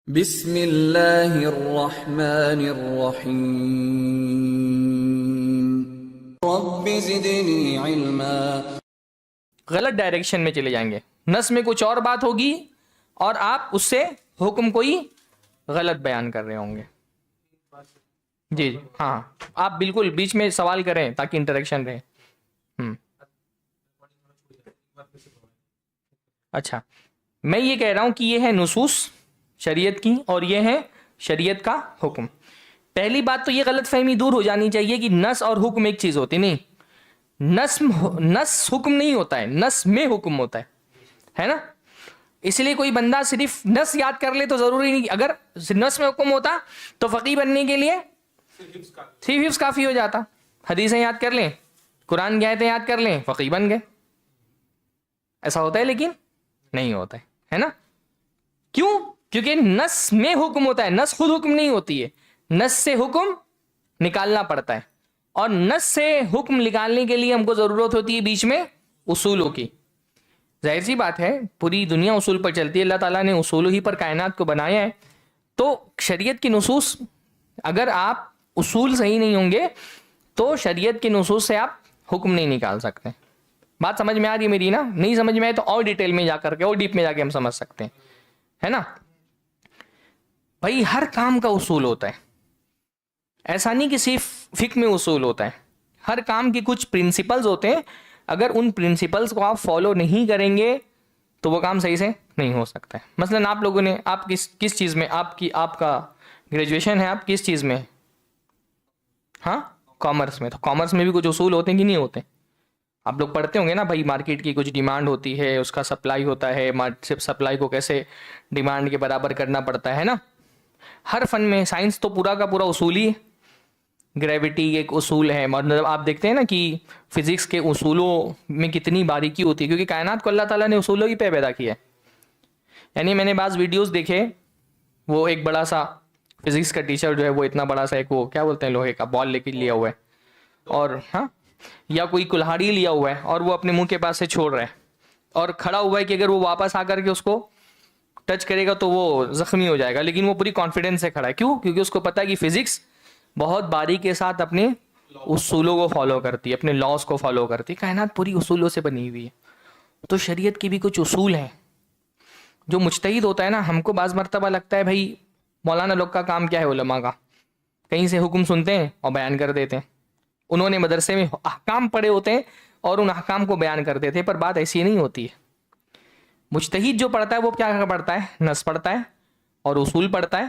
بسم اللہ الرحمن الرحیم رب زدنی علما. غلط ڈائریکشن میں چلے جائیں گے. نص میں کچھ اور بات ہوگی اور آپ اس سے حکم کوئی غلط بیان کر رہے ہوں گے. جی ہاں آپ بالکل بیچ میں سوال کریں تاکہ انٹریکشن رہے. اچھا میں یہ کہہ رہا ہوں کہ یہ ہے نصوص شریعت کی اور یہ ہے شریعت کا حکم. پہلی بات تو یہ غلط فہمی دور ہو جانی چاہیے کہ نص اور حکم ایک چیز ہوتی نہیں. نص حکم نہیں ہوتا ہے، نص میں حکم ہوتا ہے نا. اس لیے کوئی بندہ صرف نص یاد کر لے تو ضروری نہیں. اگر نص میں حکم ہوتا تو فقیہ بننے کے لیے صرف حفظ کافی ہو جاتا. حدیثیں یاد کر لیں، قرآن کی آیتیں یاد کر لیں، فقیہ بن گئے. ایسا ہوتا ہے لیکن نہیں ہوتا ہے نا. کیوں؟ کیونکہ نص میں حکم ہوتا ہے، نص خود حکم نہیں ہوتی ہے. نص سے حکم نکالنا پڑتا ہے اور نص سے حکم نکالنے کے لیے ہم کو ضرورت ہوتی ہے بیچ میں اصولوں کی. ظاہر سی بات ہے پوری دنیا اصول پر چلتی ہے، اللہ تعالیٰ نے اصول ہی پر کائنات کو بنایا ہے. تو شریعت کی نصوص اگر آپ اصول صحیح نہیں ہوں گے تو شریعت کے نصوص سے آپ حکم نہیں نکال سکتے. بات سمجھ میں آ رہی ہے میری نا؟ نہیں سمجھ میں آئے تو اور ڈیٹیل میں جا کر کے اور ڈیپ میں جا کے ہم سمجھ سکتے ہیں، ہے نا. بھائی ہر کام کا اصول ہوتا ہے، ایسا نہیں کہ صرف فقہ میں اصول ہوتا ہے. ہر کام کی کچھ پرنسپلز ہوتے ہیں، اگر ان پرنسپلز کو آپ فالو نہیں کریں گے تو وہ کام صحیح سے نہیں ہو سکتا ہے. مثلا آپ لوگوں نے آپ کس چیز میں آپ کا گریجویشن ہے، آپ کس چیز میں؟ ہاں کامرس میں. تو کامرس میں بھی کچھ اصول ہوتے ہیں کہ نہیں ہوتے؟ آپ لوگ پڑھتے ہوں گے نا بھائی. مارکیٹ کی کچھ ڈیمانڈ ہوتی ہے، اس کا سپلائی ہوتا ہے، سپلائی کو کیسے ڈیمانڈ کے برابر کرنا پڑتا ہے نا. ہر فن میں سائنس تو پورا کا پورا اصول ہی ہے. گریوٹی ایک اصول ہے. مطلب آپ دیکھتے ہیں نا کہ فزکس کے اصولوں میں کتنی باریکی ہوتی ہے، کیونکہ کائنات کو اللہ تعالیٰ نے اصولوں ہی پہ پیدا کیا ہے. یعنی میں نے بعض ویڈیوز دیکھے، وہ ایک بڑا سا فزکس کا ٹیچر جو ہے وہ اتنا بڑا سا ایک وہ کیا بولتے ہیں لوہے کا بال لے کے لیا ہوا ہے، اور ہاں یا کوئی کلہاڑی لیا ہوا ہے اور وہ اپنے منہ کے پاس سے چھوڑ رہا ہے اور کھڑا ہوا ہے کہ اگر وہ واپس آ کر کے اس کو ٹچ کرے گا تو وہ زخمی ہو جائے گا. لیکن وہ پوری کانفیڈنس سے کھڑا ہے. کیوں؟ کیونکہ اس کو پتا ہے کہ فزکس بہت باریکی کے ساتھ اپنے اصولوں کو فالو کرتی ہے، اپنے لاز کو فالو کرتی ہے. کائنات پوری اصولوں سے بنی ہوئی ہے. تو شریعت کی بھی کچھ اصول ہیں. جو مجتہد ہوتا ہے نا، ہم کو بعض مرتبہ لگتا ہے بھائی مولانا لوگ کا کام کیا ہے، علماء کا کہیں سے حکم سنتے ہیں اور بیان کر دیتے ہیں. انہوں نے مدرسے میں احکام پڑھے ہوتے ہیں اور ان احکام کو بیان کر دیتے ہیں، پر بات ایسی نہیں ہوتی ہے. مجتہد جو پڑھتا ہے وہ کیا پڑھتا ہے؟ نص پڑھتا ہے اور اصول پڑھتا ہے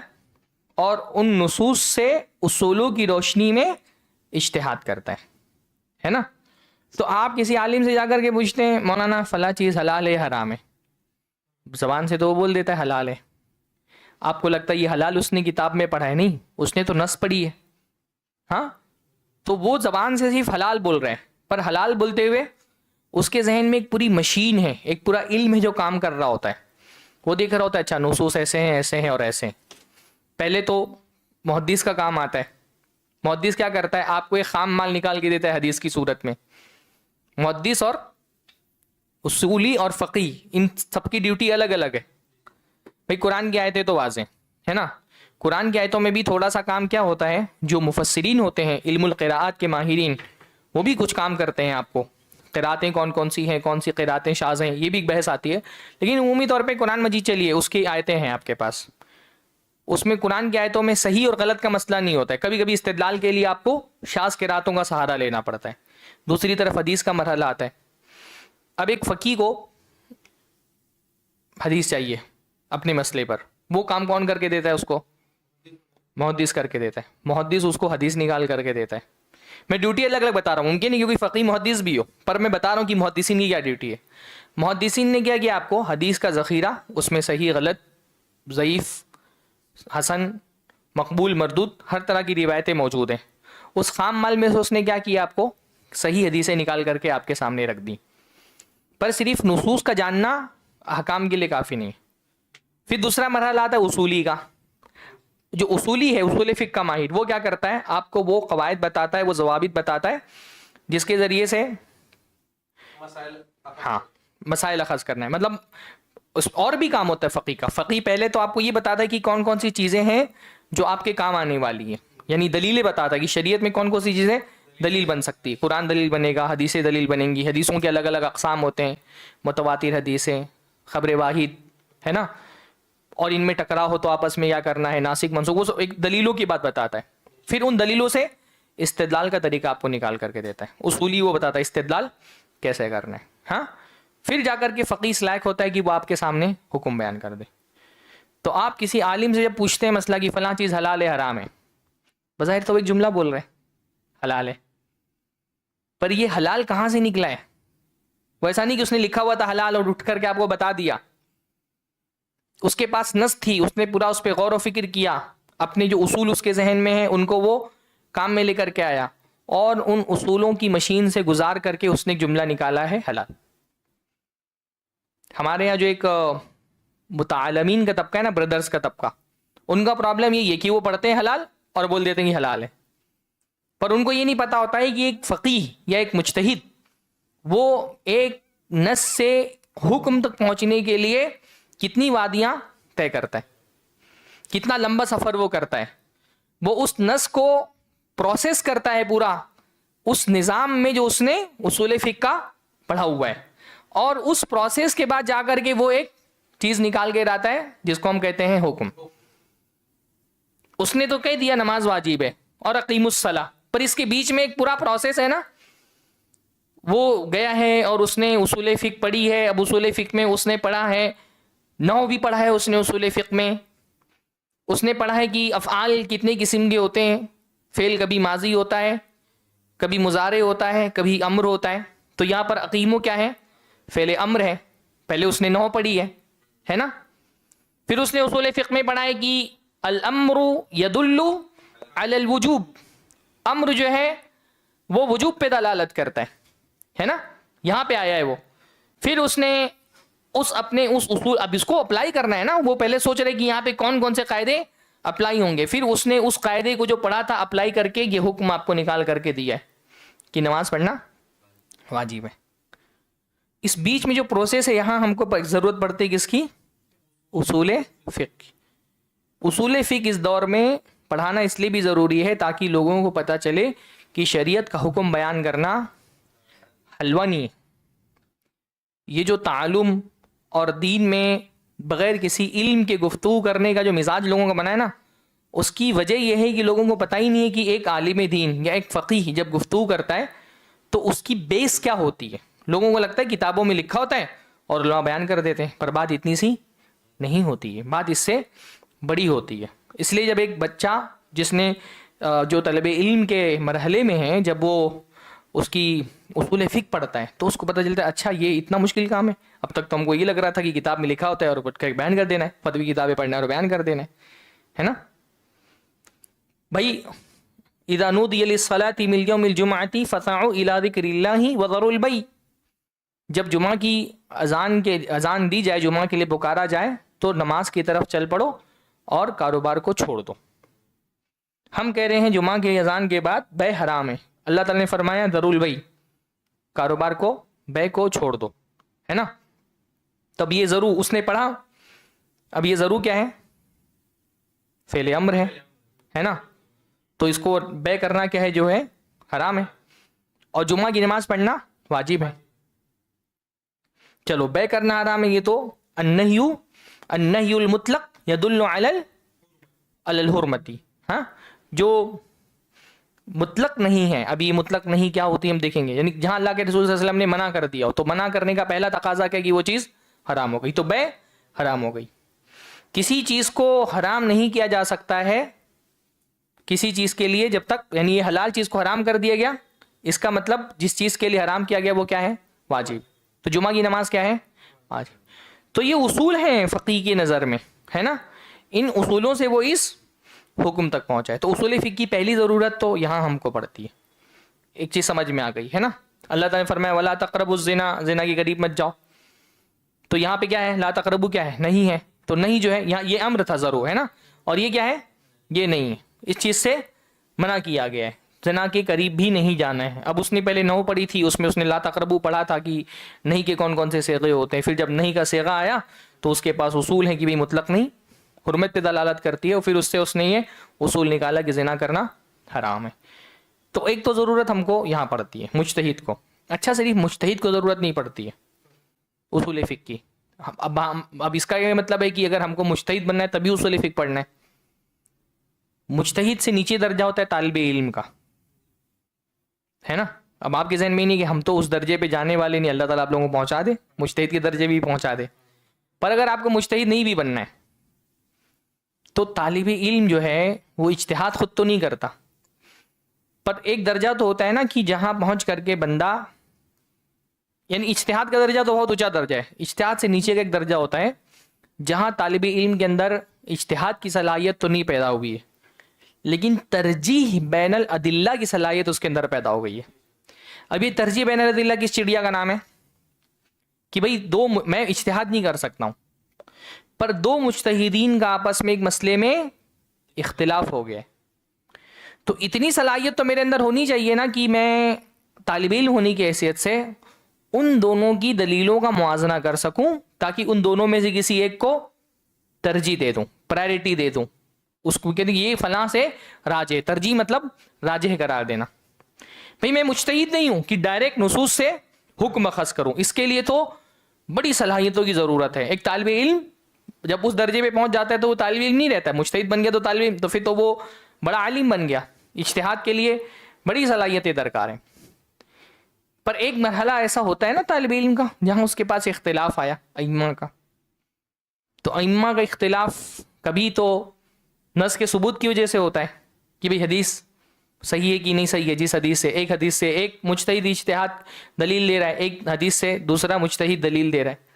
اور ان نصوص سے اصولوں کی روشنی میں اجتہاد کرتا ہے نا. تو آپ کسی عالم سے جا کر کے پوچھتے ہیں مولانا فلاں چیز حلال ہے حرام ہے، زبان سے تو وہ بول دیتا ہے حلال ہے. آپ کو لگتا ہے یہ حلال اس نے کتاب میں پڑھا ہے؟ نہیں، اس نے تو نص پڑھی ہے. ہاں تو وہ زبان سے صرف حلال بول رہے ہیں، پر حلال بولتے ہوئے اس کے ذہن میں ایک پوری مشین ہے، ایک پورا علم ہے جو کام کر رہا ہوتا ہے. وہ دیکھ رہا ہوتا ہے اچھا نصوص ایسے ہیں ایسے ہیں اور ایسے ہیں. پہلے تو محدث کا کام آتا ہے. محدث کیا کرتا ہے؟ آپ کو ایک خام مال نکال کے دیتا ہے حدیث کی صورت میں. محدث اور اصولی اور فقی ان سب کی ڈیوٹی الگ الگ ہے. بھائی قرآن کی آیتیں تو واضح ہے نا. قرآن کی آیتوں میں بھی تھوڑا سا کام کیا ہوتا ہے، جو مفسرین ہوتے ہیں علم القراءات کے ماہرین وہ بھی کچھ کام کرتے ہیں. آپ کو قراتیں کون کون سی ہیں، کون سی قراتیں شاذ ہیں، یہ بھی ایک بحث آتی ہے. لیکن عمومی طور پہ قرآن مجید چلیے اس کی آیتیں ہیں آپ کے پاس، اس میں قرآن کی آیتوں میں صحیح اور غلط کا مسئلہ نہیں ہوتا ہے. کبھی کبھی استدلال کے لیے آپ کو شاذ قراتوں کا سہارا لینا پڑتا ہے. دوسری طرف حدیث کا مرحلہ آتا ہے. اب ایک فقیہ کو حدیث چاہیے اپنے مسئلے پر، وہ کام کون کر کے دیتا ہے؟ اس کو محدث کر کے دیتا ہے. محدث اس کو حدیث نکال کر کے دیتا ہے. میں ڈیوٹی الگ الگ بتا رہا ہوں، ممکن نہیں کیونکہ فقیہ محدث بھی ہو، پر میں بتا رہا ہوں کہ محدثین کی کیا ڈیوٹی ہے. محدثین نے کیا کیا؟ آپ کو حدیث کا ذخیرہ، اس میں صحیح غلط ضعیف حسن مقبول مردود ہر طرح کی روایتیں موجود ہیں. اس خام مال میں سے اس نے کیا کیا؟ آپ کو صحیح حدیثیں نکال کر کے آپ کے سامنے رکھ دی. پر صرف نصوص کا جاننا احکام کے لیے کافی نہیں. پھر دوسرا مرحلہ آتا ہے اصولی کا. جو اصولی ہے، اصول فقہ کا ماہر، وہ کیا کرتا ہے؟ آپ کو وہ قواعد بتاتا ہے، وہ ضوابط بتاتا ہے جس کے ذریعے سے مسائل اخذ کرنا ہے. مطلب اس اور بھی کام ہوتا ہے فقی کا. فقی پہلے تو آپ کو یہ بتاتا ہے کہ کون کون سی چیزیں ہیں جو آپ کے کام آنے والی ہیں, یعنی دلیلیں بتاتا ہے کہ شریعت میں کون کون سی چیزیں دلیل بن سکتی ہے. قرآن دلیل بنے گا, حدیثیں دلیل بنیں گی. حدیثوں کے الگ الگ اقسام ہوتے ہیں, متواتر حدیثیں, خبر واحد, ہے نا, اور ان میں ٹکراؤ ہو تو آپس میں کیا کرنا ہے, ناسخ منسوخ, وہ ایک دلیلوں کی بات بتاتا ہے. پھر ان دلیلوں سے استدلال کا طریقہ آپ کو نکال کر کے دیتا ہے, اصولی وہ بتاتا ہے استدلال کیسے کرنا ہے. ہاں, پھر جا کر کے فقی اس لائق ہوتا ہے کہ وہ آپ کے سامنے حکم بیان کر دے. تو آپ کسی عالم سے جب پوچھتے ہیں مسئلہ کہ فلاں چیز حلال ہے حرام ہے, بظاہر تو ایک جملہ بول رہے ہیں حلال ہے, پر یہ حلال کہاں سے نکلا ہے؟ وہ ایسا نہیں کہ اس نے لکھا ہوا تھا حلال اور اٹھ کر کے آپ کو بتا دیا. اس کے پاس نص تھی, اس نے پورا اس پہ غور و فکر کیا, اپنے جو اصول اس کے ذہن میں ہیں ان کو وہ کام میں لے کر کے آیا, اور ان اصولوں کی مشین سے گزار کر کے اس نے ایک جملہ نکالا ہے حلال. ہمارے یہاں جو ایک متعلمین کا طبقہ ہے نا, بردرز کا طبقہ, ان کا پرابلم یہ ہے کہ وہ پڑھتے ہیں حلال اور بول دیتے ہیں کہ حلال ہے, پر ان کو یہ نہیں پتا ہوتا ہے کہ ایک فقیہ یا ایک مجتہد وہ ایک نص سے حکم تک پہنچنے کے لیے کتنی وادیاں طے کرتا ہے, کتنا لمبا سفر وہ کرتا ہے. وہ اس نص کو پروسیس کرتا ہے پورا اس نظام میں جو اس نے اصول فقہ کا پڑھا ہوا ہے, اور اس پروسیس کے بعد جا کر کے وہ ایک چیز نکال کے لاتا ہے جس کو ہم کہتے ہیں حکم. اس نے تو کہہ دیا نماز واجب ہے اور اقیم الصلاۃ, پر اس کے بیچ میں ایک پورا پروسیس ہے نا, وہ گیا ہے اور اس نے اصول فقہ پڑھی ہے. اب اصول فقہ میں اس نے پڑھا ہے, نحو بھی پڑھا ہے اس نے اصول فقہ میں, اس نے پڑھا ہے کہ افعال کتنے قسم کے ہوتے ہیں, فعل کبھی ماضی ہوتا ہے, کبھی مضارع ہوتا ہے, کبھی امر ہوتا ہے. تو یہاں پر اقیمو کیا ہے, فعل امر ہے. پہلے اس نے نحو پڑھی ہے نا. پھر اس نے اصول فقہ میں پڑھا ہے کہ الامر یدل علی الوجوب, امر جو ہے وہ وجوب پہ دلالت کرتا ہے نا, یہاں پہ آیا ہے وہ. پھر اس نے اس اصول, اب اس کو اپلائی کرنا ہے نا, وہ پہلے سوچ رہے کہ یہاں پہ کون کون سے قاعدے اپلائی ہوں گے. پھر اس نے اس قاعدے کو جو پڑھا تھا اپلائی کر کے یہ حکم آپ کو نکال کر کے دیا ہے کہ نماز پڑھنا واجب ہے. اس بیچ میں جو پروسیس ہے یہاں ہم کو ضرورت پڑتی ہے کس کی, اصول فقہ. اصول فقہ اس دور میں پڑھانا اس لیے بھی ضروری ہے تاکہ لوگوں کو پتہ چلے کہ شریعت کا حکم بیان کرنا حلوہ نہیں ہے. یہ جو تعلم اور دین میں بغیر کسی علم کے گفتگو کرنے کا جو مزاج لوگوں کا بنا ہے نا, اس کی وجہ یہ ہے کہ لوگوں کو پتہ ہی نہیں ہے کہ ایک عالم دین یا ایک فقیہ جب گفتگو کرتا ہے تو اس کی بیس کیا ہوتی ہے. لوگوں کو لگتا ہے کتابوں میں لکھا ہوتا ہے اور علماء بیان کر دیتے ہیں, پر بات اتنی سی نہیں ہوتی ہے, بات اس سے بڑی ہوتی ہے. اس لیے جب ایک بچہ جس نے جو طلب علم کے مرحلے میں ہے, جب وہ اس کی اصول فقہ پڑھتا ہے تو اس کو پتہ چلتا ہے اچھا یہ اتنا مشکل کام ہے. اب تک تو ہم کو یہ لگ رہا تھا کہ کتاب میں لکھا ہوتا ہے اور بیان کر دینا ہے, فتوی کتابیں پڑھنا ہے اور بیان کر دینا ہے نا بھائی. اذا نودی للصلاۃ من یوم الجمعۃ فسعوا الی ذکر اللہ وذروا البیع, جب جمعہ کی اذان دی جائے, جمعہ کے لیے پکارا جائے, تو نماز کی طرف چل پڑو اور کاروبار کو چھوڑ دو. ہم کہہ رہے ہیں جمعہ کے اذان کے بعد بے حرام ہے. اللہ تعالیٰ نے فرمایا ذروا البیع, کاروبار کو, بے کو چھوڑ دو, ہے نا. تب یہ ضرور اس نے پڑھا. اب یہ ضرور کیا ہے, فعل امر ہے نا, تو اس کو بے کرنا کیا ہے, جو ہے حرام ہے, اور جمعہ کی نماز پڑھنا واجب ہے. چلو بے کرنا حرام ہے, یہ تو النہی المطلق یدل علی الحرمتی. ہاں, جو مطلق نہیں ہے. اب یہ مطلق نہیں کیا ہوتی ہم دیکھیں گے, یعنی جہاں اللہ کے رسول صلی اللہ علیہ وسلم نے منع کر دیا ہو تو منع کرنے کا پہلا تقاضا کیا کہ وہ چیز حرام ہو گئی, تو بے حرام ہو گئی. کسی چیز کو حرام نہیں کیا جا سکتا ہے کسی چیز کے لیے جب تک, یعنی یہ حلال چیز کو حرام کر دیا گیا, اس کا مطلب جس چیز کے لیے حرام کیا گیا وہ کیا ہے, واجب. تو جمعہ کی نماز کیا ہے, واجب. تو یہ اصول ہیں فقیہ کی نظر میں, ہے نا. ان اصولوں سے وہ اس حکم تک پہنچا ہے. تو اصول فقہ کی پہلی ضرورت تو یہاں ہم کو پڑتی ہے. ایک چیز سمجھ میں آ گئی ہے نا. اللہ تعالیٰ نے فرمایا ولا تقربوا الزنا, زنا کے قریب مت جاؤ. تو یہاں پہ کیا ہے, لا تقربوا کیا ہے, نہیں ہے. تو نہیں جو ہے یہاں یہ امر تھا ضرور, ہے نا, اور یہ کیا ہے, یہ نہیں ہے. اس چیز سے منع کیا گیا ہے زنا کے قریب بھی نہیں جانا ہے. اب اس نے پہلے 9 پڑھی تھی, اس میں اس نے لا تقربو پڑھا تھا کہ نہیں کے کون کون سے صیغے ہوتے ہیں. پھر جب نہیں کا صیغہ آیا تو اس کے پاس اصول ہے کہ بھی مطلق نہیں حرمت پہ دلالت کرتی ہے, اور پھر اس سے اس نے یہ اصول نکالا کہ زنا کرنا حرام ہے. تو ایک تو ضرورت ہم کو یہاں پڑتی ہے مجتہد کو. اچھا, صرف مجتہد کو ضرورت نہیں پڑتی ہے اصول فقہ کی. اب اس کا یہ مطلب ہے کہ اگر ہم کو مجتہد بننا ہے تبھی اصول فقہ پڑھنا ہے. مجتہد سے نیچے درجہ ہوتا ہے طالب علم کا, ہے نا. اب آپ کے ذہن میں نہیں کہ ہم تو اس درجے پہ جانے والے نہیں, اللہ تعالیٰ آپ لوگوں کو پہنچا دے, مجتہد کے درجے بھی پہنچا دے. پر اگر آپ کو مجتہد نہیں بھی بننا ہے تو طالب علم جو ہے وہ اجتہاد خود تو نہیں کرتا, پر ایک درجہ تو ہوتا ہے نا کہ جہاں پہنچ کر کے بندہ, یعنی اجتہاد کا درجہ تو بہت اونچا درجہ ہے, اجتہاد سے نیچے کا ایک درجہ ہوتا ہے جہاں طالب علم کے اندر اجتہاد کی صلاحیت تو نہیں پیدا ہوئی ہے لیکن ترجیح بین الادلہ کی صلاحیت اس کے اندر پیدا ہو گئی ہے. اب یہ ترجیح بین الادلہ کس چڑیا کا نام ہے کہ بھئی میں اجتہاد نہیں کر سکتا ہوں, پر 2 مجتہدین کا آپس میں ایک مسئلے میں اختلاف ہو گیا, تو اتنی صلاحیت تو میرے اندر ہونی چاہیے نا کہ میں طالب علم ہونے کی حیثیت سے ان دونوں کی دلیلوں کا موازنہ کر سکوں تاکہ ان دونوں میں سے کسی ایک کو ترجیح دے دوں, پرائرٹی دے دوں اس کو, کہ یہ فلاں سے راجح, ترجیح مطلب راجح قرار دینا. بھئی میں مجتہد نہیں ہوں کہ ڈائریکٹ نصوص سے حکم اخذ کروں, اس کے لیے تو بڑی صلاحیتوں کی ضرورت ہے. ایک طالب علم جب اس درجے پہ پہنچ جاتا ہے تو وہ طالب علم نہیں رہتا ہے, مجتہد بن گیا تو طالب علم, تو پھر تو وہ بڑا عالم بن گیا. اجتہاد کے لیے بڑی صلاحیتیں درکار ہیں. پر ایک مرحلہ ایسا ہوتا ہے نا طالب علم کا جہاں اس کے پاس اختلاف آیا ائمہ کا, تو ائمہ کا اختلاف کبھی تو نص کے ثبوت کی وجہ سے ہوتا ہے کہ بھئی حدیث صحیح ہے کہ نہیں صحیح ہے. جس حدیث سے ایک مجتہد اجتہاد دلیل لے رہا ہے, ایک حدیث سے دوسرا مجتہد دلیل دے رہا ہے,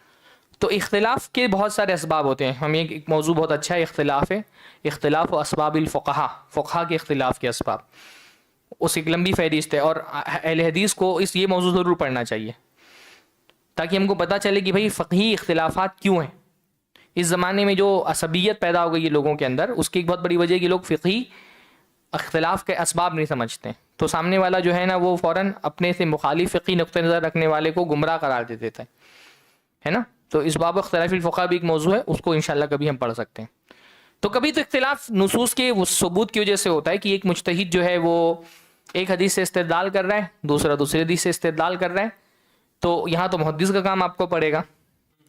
تو اختلاف کے بہت سارے اسباب ہوتے ہیں. ہمیں ایک موضوع بہت اچھا ہے, اختلاف ہے, اختلاف و اسباب الفقہا, فقہا کے اختلاف کے اسباب, اس ایک لمبی فہرست ہے. اور اہل حدیث کو یہ موضوع ضرور پڑھنا چاہیے تاکہ ہم کو پتہ چلے کہ بھئی فقہی اختلافات کیوں ہیں. اس زمانے میں جو عصبیت پیدا ہو گئی ہے لوگوں کے اندر, اس کی ایک بہت بڑی وجہ ہے کہ لوگ فقہی اختلاف کے اسباب نہیں سمجھتے, تو سامنے والا جو ہے نا وہ فوراً اپنے سے مخالف فقہی نقطہ نظر رکھنے والے کو گمراہ قرار دے دیتا ہے نا. تو اس باب اختلاف الفقہ بھی ایک موضوع ہے, اس کو انشاءاللہ کبھی ہم پڑھ سکتے ہیں. تو کبھی تو اختلاف نصوص کے ثبوت کی وجہ سے ہوتا ہے کہ ایک مجتہد جو ہے وہ ایک حدیث سے استدلال کر رہا ہے, دوسرا دوسری حدیث سے استدلال کر رہا ہے. تو یہاں تو محدث کا کام آپ کو پڑے گا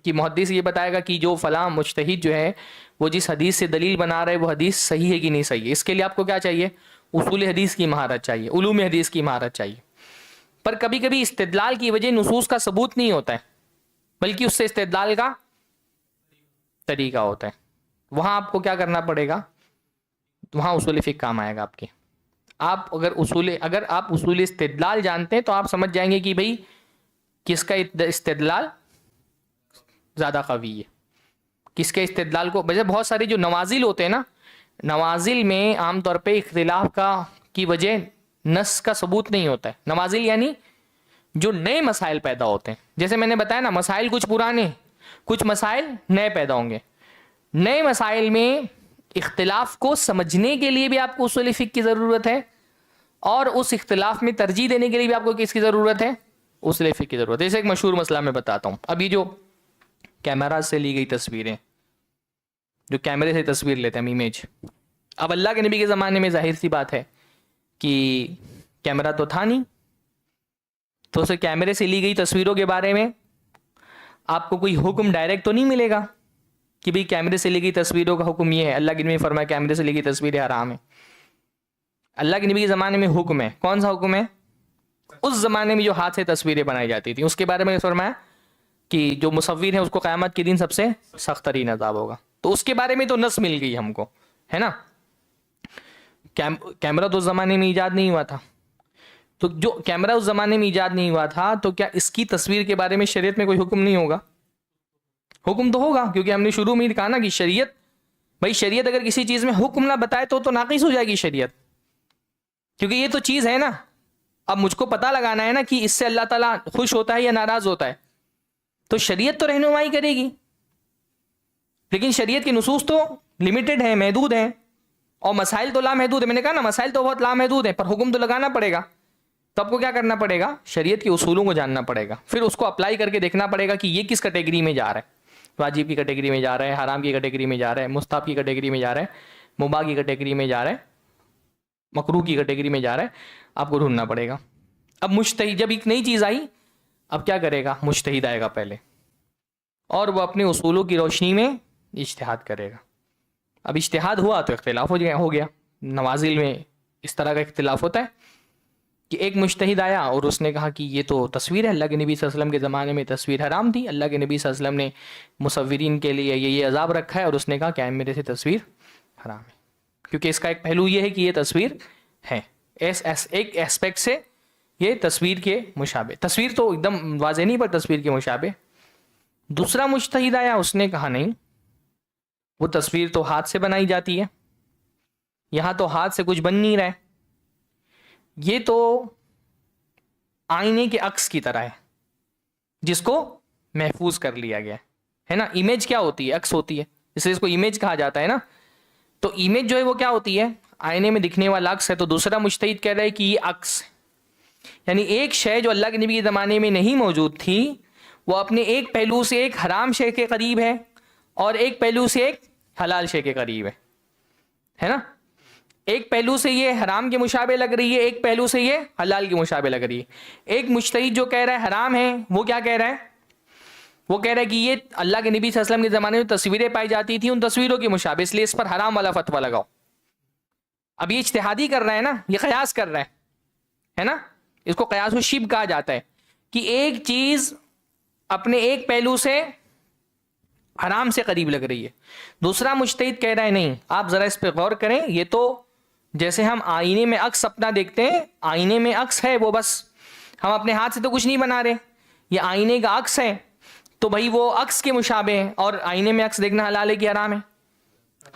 کہ محدث یہ بتائے گا کہ جو فلاں مجتہد جو ہے وہ جس حدیث سے دلیل بنا رہا ہے وہ حدیث صحیح ہے کہ نہیں صحیح ہے. اس کے لیے آپ کو کیا چاہیے, اصول حدیث کی مہارت چاہیے, علوم حدیث کی مہارت چاہیے. پر کبھی کبھی استدلال کی وجہ نصوص کا ثبوت نہیں ہوتا ہے بلکہ اس سے استدلال کا طریقہ ہوتا ہے. وہاں آپ کو کیا کرنا پڑے گا, وہاں اصول فقہ کام آئے گا آپ کے. اگر آپ اصول استدلال جانتے ہیں تو آپ سمجھ جائیں گے کہ بھئی کس کا استدلال زیادہ قوی ہے, کس کے استدلال کو. بہت سارے جو نوازل ہوتے ہیں نا, نوازل میں عام طور پہ اختلاف کی وجہ نص کا ثبوت نہیں ہوتا ہے. نوازل یعنی جو نئے مسائل پیدا ہوتے ہیں, جیسے میں نے بتایا نا, مسائل کچھ پرانے, کچھ مسائل نئے پیدا ہوں گے. نئے مسائل میں اختلاف کو سمجھنے کے لیے بھی آپ کو اصول فقہ کی ضرورت ہے, اور اس اختلاف میں ترجیح دینے کے لیے بھی آپ کو کس کی ضرورت ہے, اصول فقہ کی ضرورت ہے. جیسے ایک مشہور مسئلہ میں بتاتا ہوں. ابھی جو کیمرہ سے لی گئی تصویریں, جو کیمرے سے تصویر لیتے ہیں امیج, اب اللہ کے نبی کے زمانے میں ظاہر سی بات ہے کہ کیمرہ تو تھا نہیں, تو اسے کیمرے سے لی گئی تصویروں کے بارے میں آپ کو کوئی حکم ڈائریکٹ تو نہیں ملے گا کہ بھئی کیمرے سے لی گئی تصویروں کا حکم یہ ہے. اللہ کے نبی نے فرمایا کیمرے سے لی گئی تصویریں حرام ہیں. اللہ کے نبی کے زمانے میں حکم ہے, کون سا حکم ہے, اس زمانے میں جو ہاتھ سے تصویریں بنائی جاتی تھیں اس کے بارے میں فرمایا کہ جو مصور ہے اس کو قیامت کے دن سب سے سخت ترین عذاب ہوگا. تو اس کے بارے میں تو نص مل گئی ہم کو, ہے نا. کیمرہ تو اس زمانے میں ایجاد نہیں ہوا تھا, تو جو کیمرہ اس زمانے میں ایجاد نہیں ہوا تھا تو کیا اس کی تصویر کے بارے میں شریعت میں کوئی حکم نہیں ہوگا؟ حکم تو ہوگا, کیونکہ ہم نے شروع میں کہا نا کہ شریعت, بھائی شریعت اگر کسی چیز میں حکم نہ بتائے تو ناقص ہو جائے گی شریعت, کیونکہ یہ تو چیز ہے نا. اب مجھ کو پتہ لگانا ہے نا کہ اس سے اللہ تعالیٰ خوش ہوتا ہے یا ناراض ہوتا ہے, تو شریعت تو رہنمائی کرے گی, لیکن شریعت کے نصوص تو لمیٹڈ ہیں, محدود ہیں, اور مسائل تو لامحدود ہے، میں نے کہا نا مسائل تو بہت لامحدود ہیں، پر حکم تو لگانا پڑے گا. تو آپ کو کیا کرنا پڑے گا؟ شریعت کے اصولوں کو جاننا پڑے گا، پھر اس کو اپلائی کر کے دیکھنا پڑے گا کہ یہ کس کیٹیگری میں جا رہا ہے. واجب کی کیٹیگری میں جا رہا ہے، حرام کی کیٹیگری میں جا رہا ہے، مستحب کی کیٹیگری میں جا رہا ہے، مباح کی کیٹیگری میں جا رہا ہے، مکروہ کی کیٹیگری میں جا رہا ہے. آپ کو ڈھونڈنا پڑے گا. اب مجتہد جب ایک نئی چیز آئی، اب کیا کرے گا؟ مجتہد آئے گا پہلے، اور وہ اپنے اصولوں کی روشنی میں اجتہاد کرے گا. اب اجتہاد ہوا تو اختلاف ہو گیا. نوازل میں اس طرح کا اختلاف ہوتا ہے کہ ایک مجتہد آیا اور اس نے کہا کہ یہ تو تصویر ہے، اللہ کے نبی صلی اللہ علیہ وسلم کے زمانے میں تصویر حرام تھی، اللہ کے نبی صلی اللہ علیہ وسلم نے مصورین کے لیے یہ عذاب رکھا ہے، اور اس نے کہا کہ میرے سے تصویر حرام ہے، کیونکہ اس کا ایک پہلو یہ ہے کہ یہ تصویر ہے، ایک ایسپیکٹ سے یہ تصویر کے مشابہ. تصویر تو ایک دم واضح نہیں، پر تصویر کے مشابہ. دوسرا مجتہد آیا، اس نے کہا نہیں، وہ تصویر تو ہاتھ سے بنائی جاتی ہے، یہاں تو ہاتھ سے کچھ بن نہیں رہا ہے، یہ تو آئینے کے عکس کی طرح ہے جس کو محفوظ کر لیا گیا ہے نا. امیج کیا ہوتی ہے؟ عکس ہوتی ہے، اس لیے اس کو امیج کہا جاتا ہے نا. تو امیج جو ہے وہ کیا ہوتی ہے؟ آئینے میں دکھنے والا عکس ہے. تو دوسرا مجتہد کہہ رہا ہے کہ یہ عکس ہے، یعنی ایک شے جو اللہ کے نبی کے زمانے میں نہیں موجود تھی، وہ اپنے ایک پہلو سے ایک حرام شے کے قریب ہے، اور ایک پہلو سے ایک حلال شے کے قریب ہے نا. ایک پہلو سے یہ حرام کے مشابہ لگ رہی ہے، ایک پہلو سے یہ حلال کے مشابہ لگ رہی ہے. ایک مجتہد جو کہہ رہا ہے حرام ہے، وہ کیا کہہ رہا ہے؟ وہ کہہ رہا ہے کہ یہ اللہ کے نبی صلی اللہ علیہ وسلم کے زمانے میں تصویریں پائی جاتی تھیں، ان تصویروں کے مشابہ، اس لیے اس پر حرام والا فتویٰ لگاؤ. اب یہ اجتہادی کر رہا ہے نا، یہ قیاس کر رہا ہے نا. اس کو قیاس و شبہ کہا جاتا ہے کہ ایک چیز اپنے ایک پہلو سے حرام سے قریب لگ رہی ہے. دوسرا مجتہد کہہ رہا ہے نہیں، آپ ذرا اس پہ غور کریں، یہ تو جیسے ہم آئینے میں عکس اپنا دیکھتے ہیں، آئینے میں عکس ہے، وہ بس ہم اپنے ہاتھ سے تو کچھ نہیں بنا رہے، یہ آئینے کا عکس ہے، تو بھائی وہ عکس کے مشابہ ہے. اور آئینے میں عکس دیکھنا حلال ہے کہ حرام ہے؟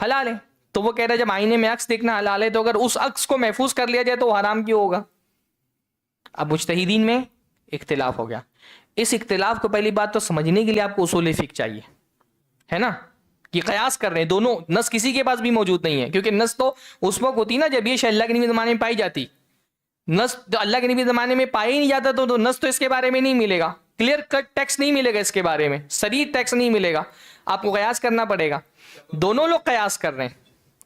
حلال ہے. تو وہ کہہ رہا ہے جب آئینے میں عکس دیکھنا حلال ہے، تو اگر اس عکس کو محفوظ کر لیا جائے تو وہ حرام کیوں ہوگا؟ اب مجتہدین میں اختلاف ہو گیا. اس اختلاف کو پہلی بات تو سمجھنے کے لیے آپ کو اصول فقہ چاہیے، ہے نا. کہ قیاس کر رہے ہیں دونوں، نص کسی کے پاس بھی موجود نہیں ہے، کیونکہ نص تو اس وقت ہوتی نا جب یہ شے اللہ کے نبی زمانے میں پائی جاتی. نص جو اللہ کے نبی زمانے میں پایا ہی نہیں جاتا تو نص تو اس کے بارے میں نہیں ملے گا، کلیئر کٹ ٹیکسٹ نہیں ملے گا اس کے بارے میں، صریح ٹیکسٹ نہیں ملے گا. آپ کو قیاس کرنا پڑے گا. دونوں لوگ قیاس کر رہے ہیں،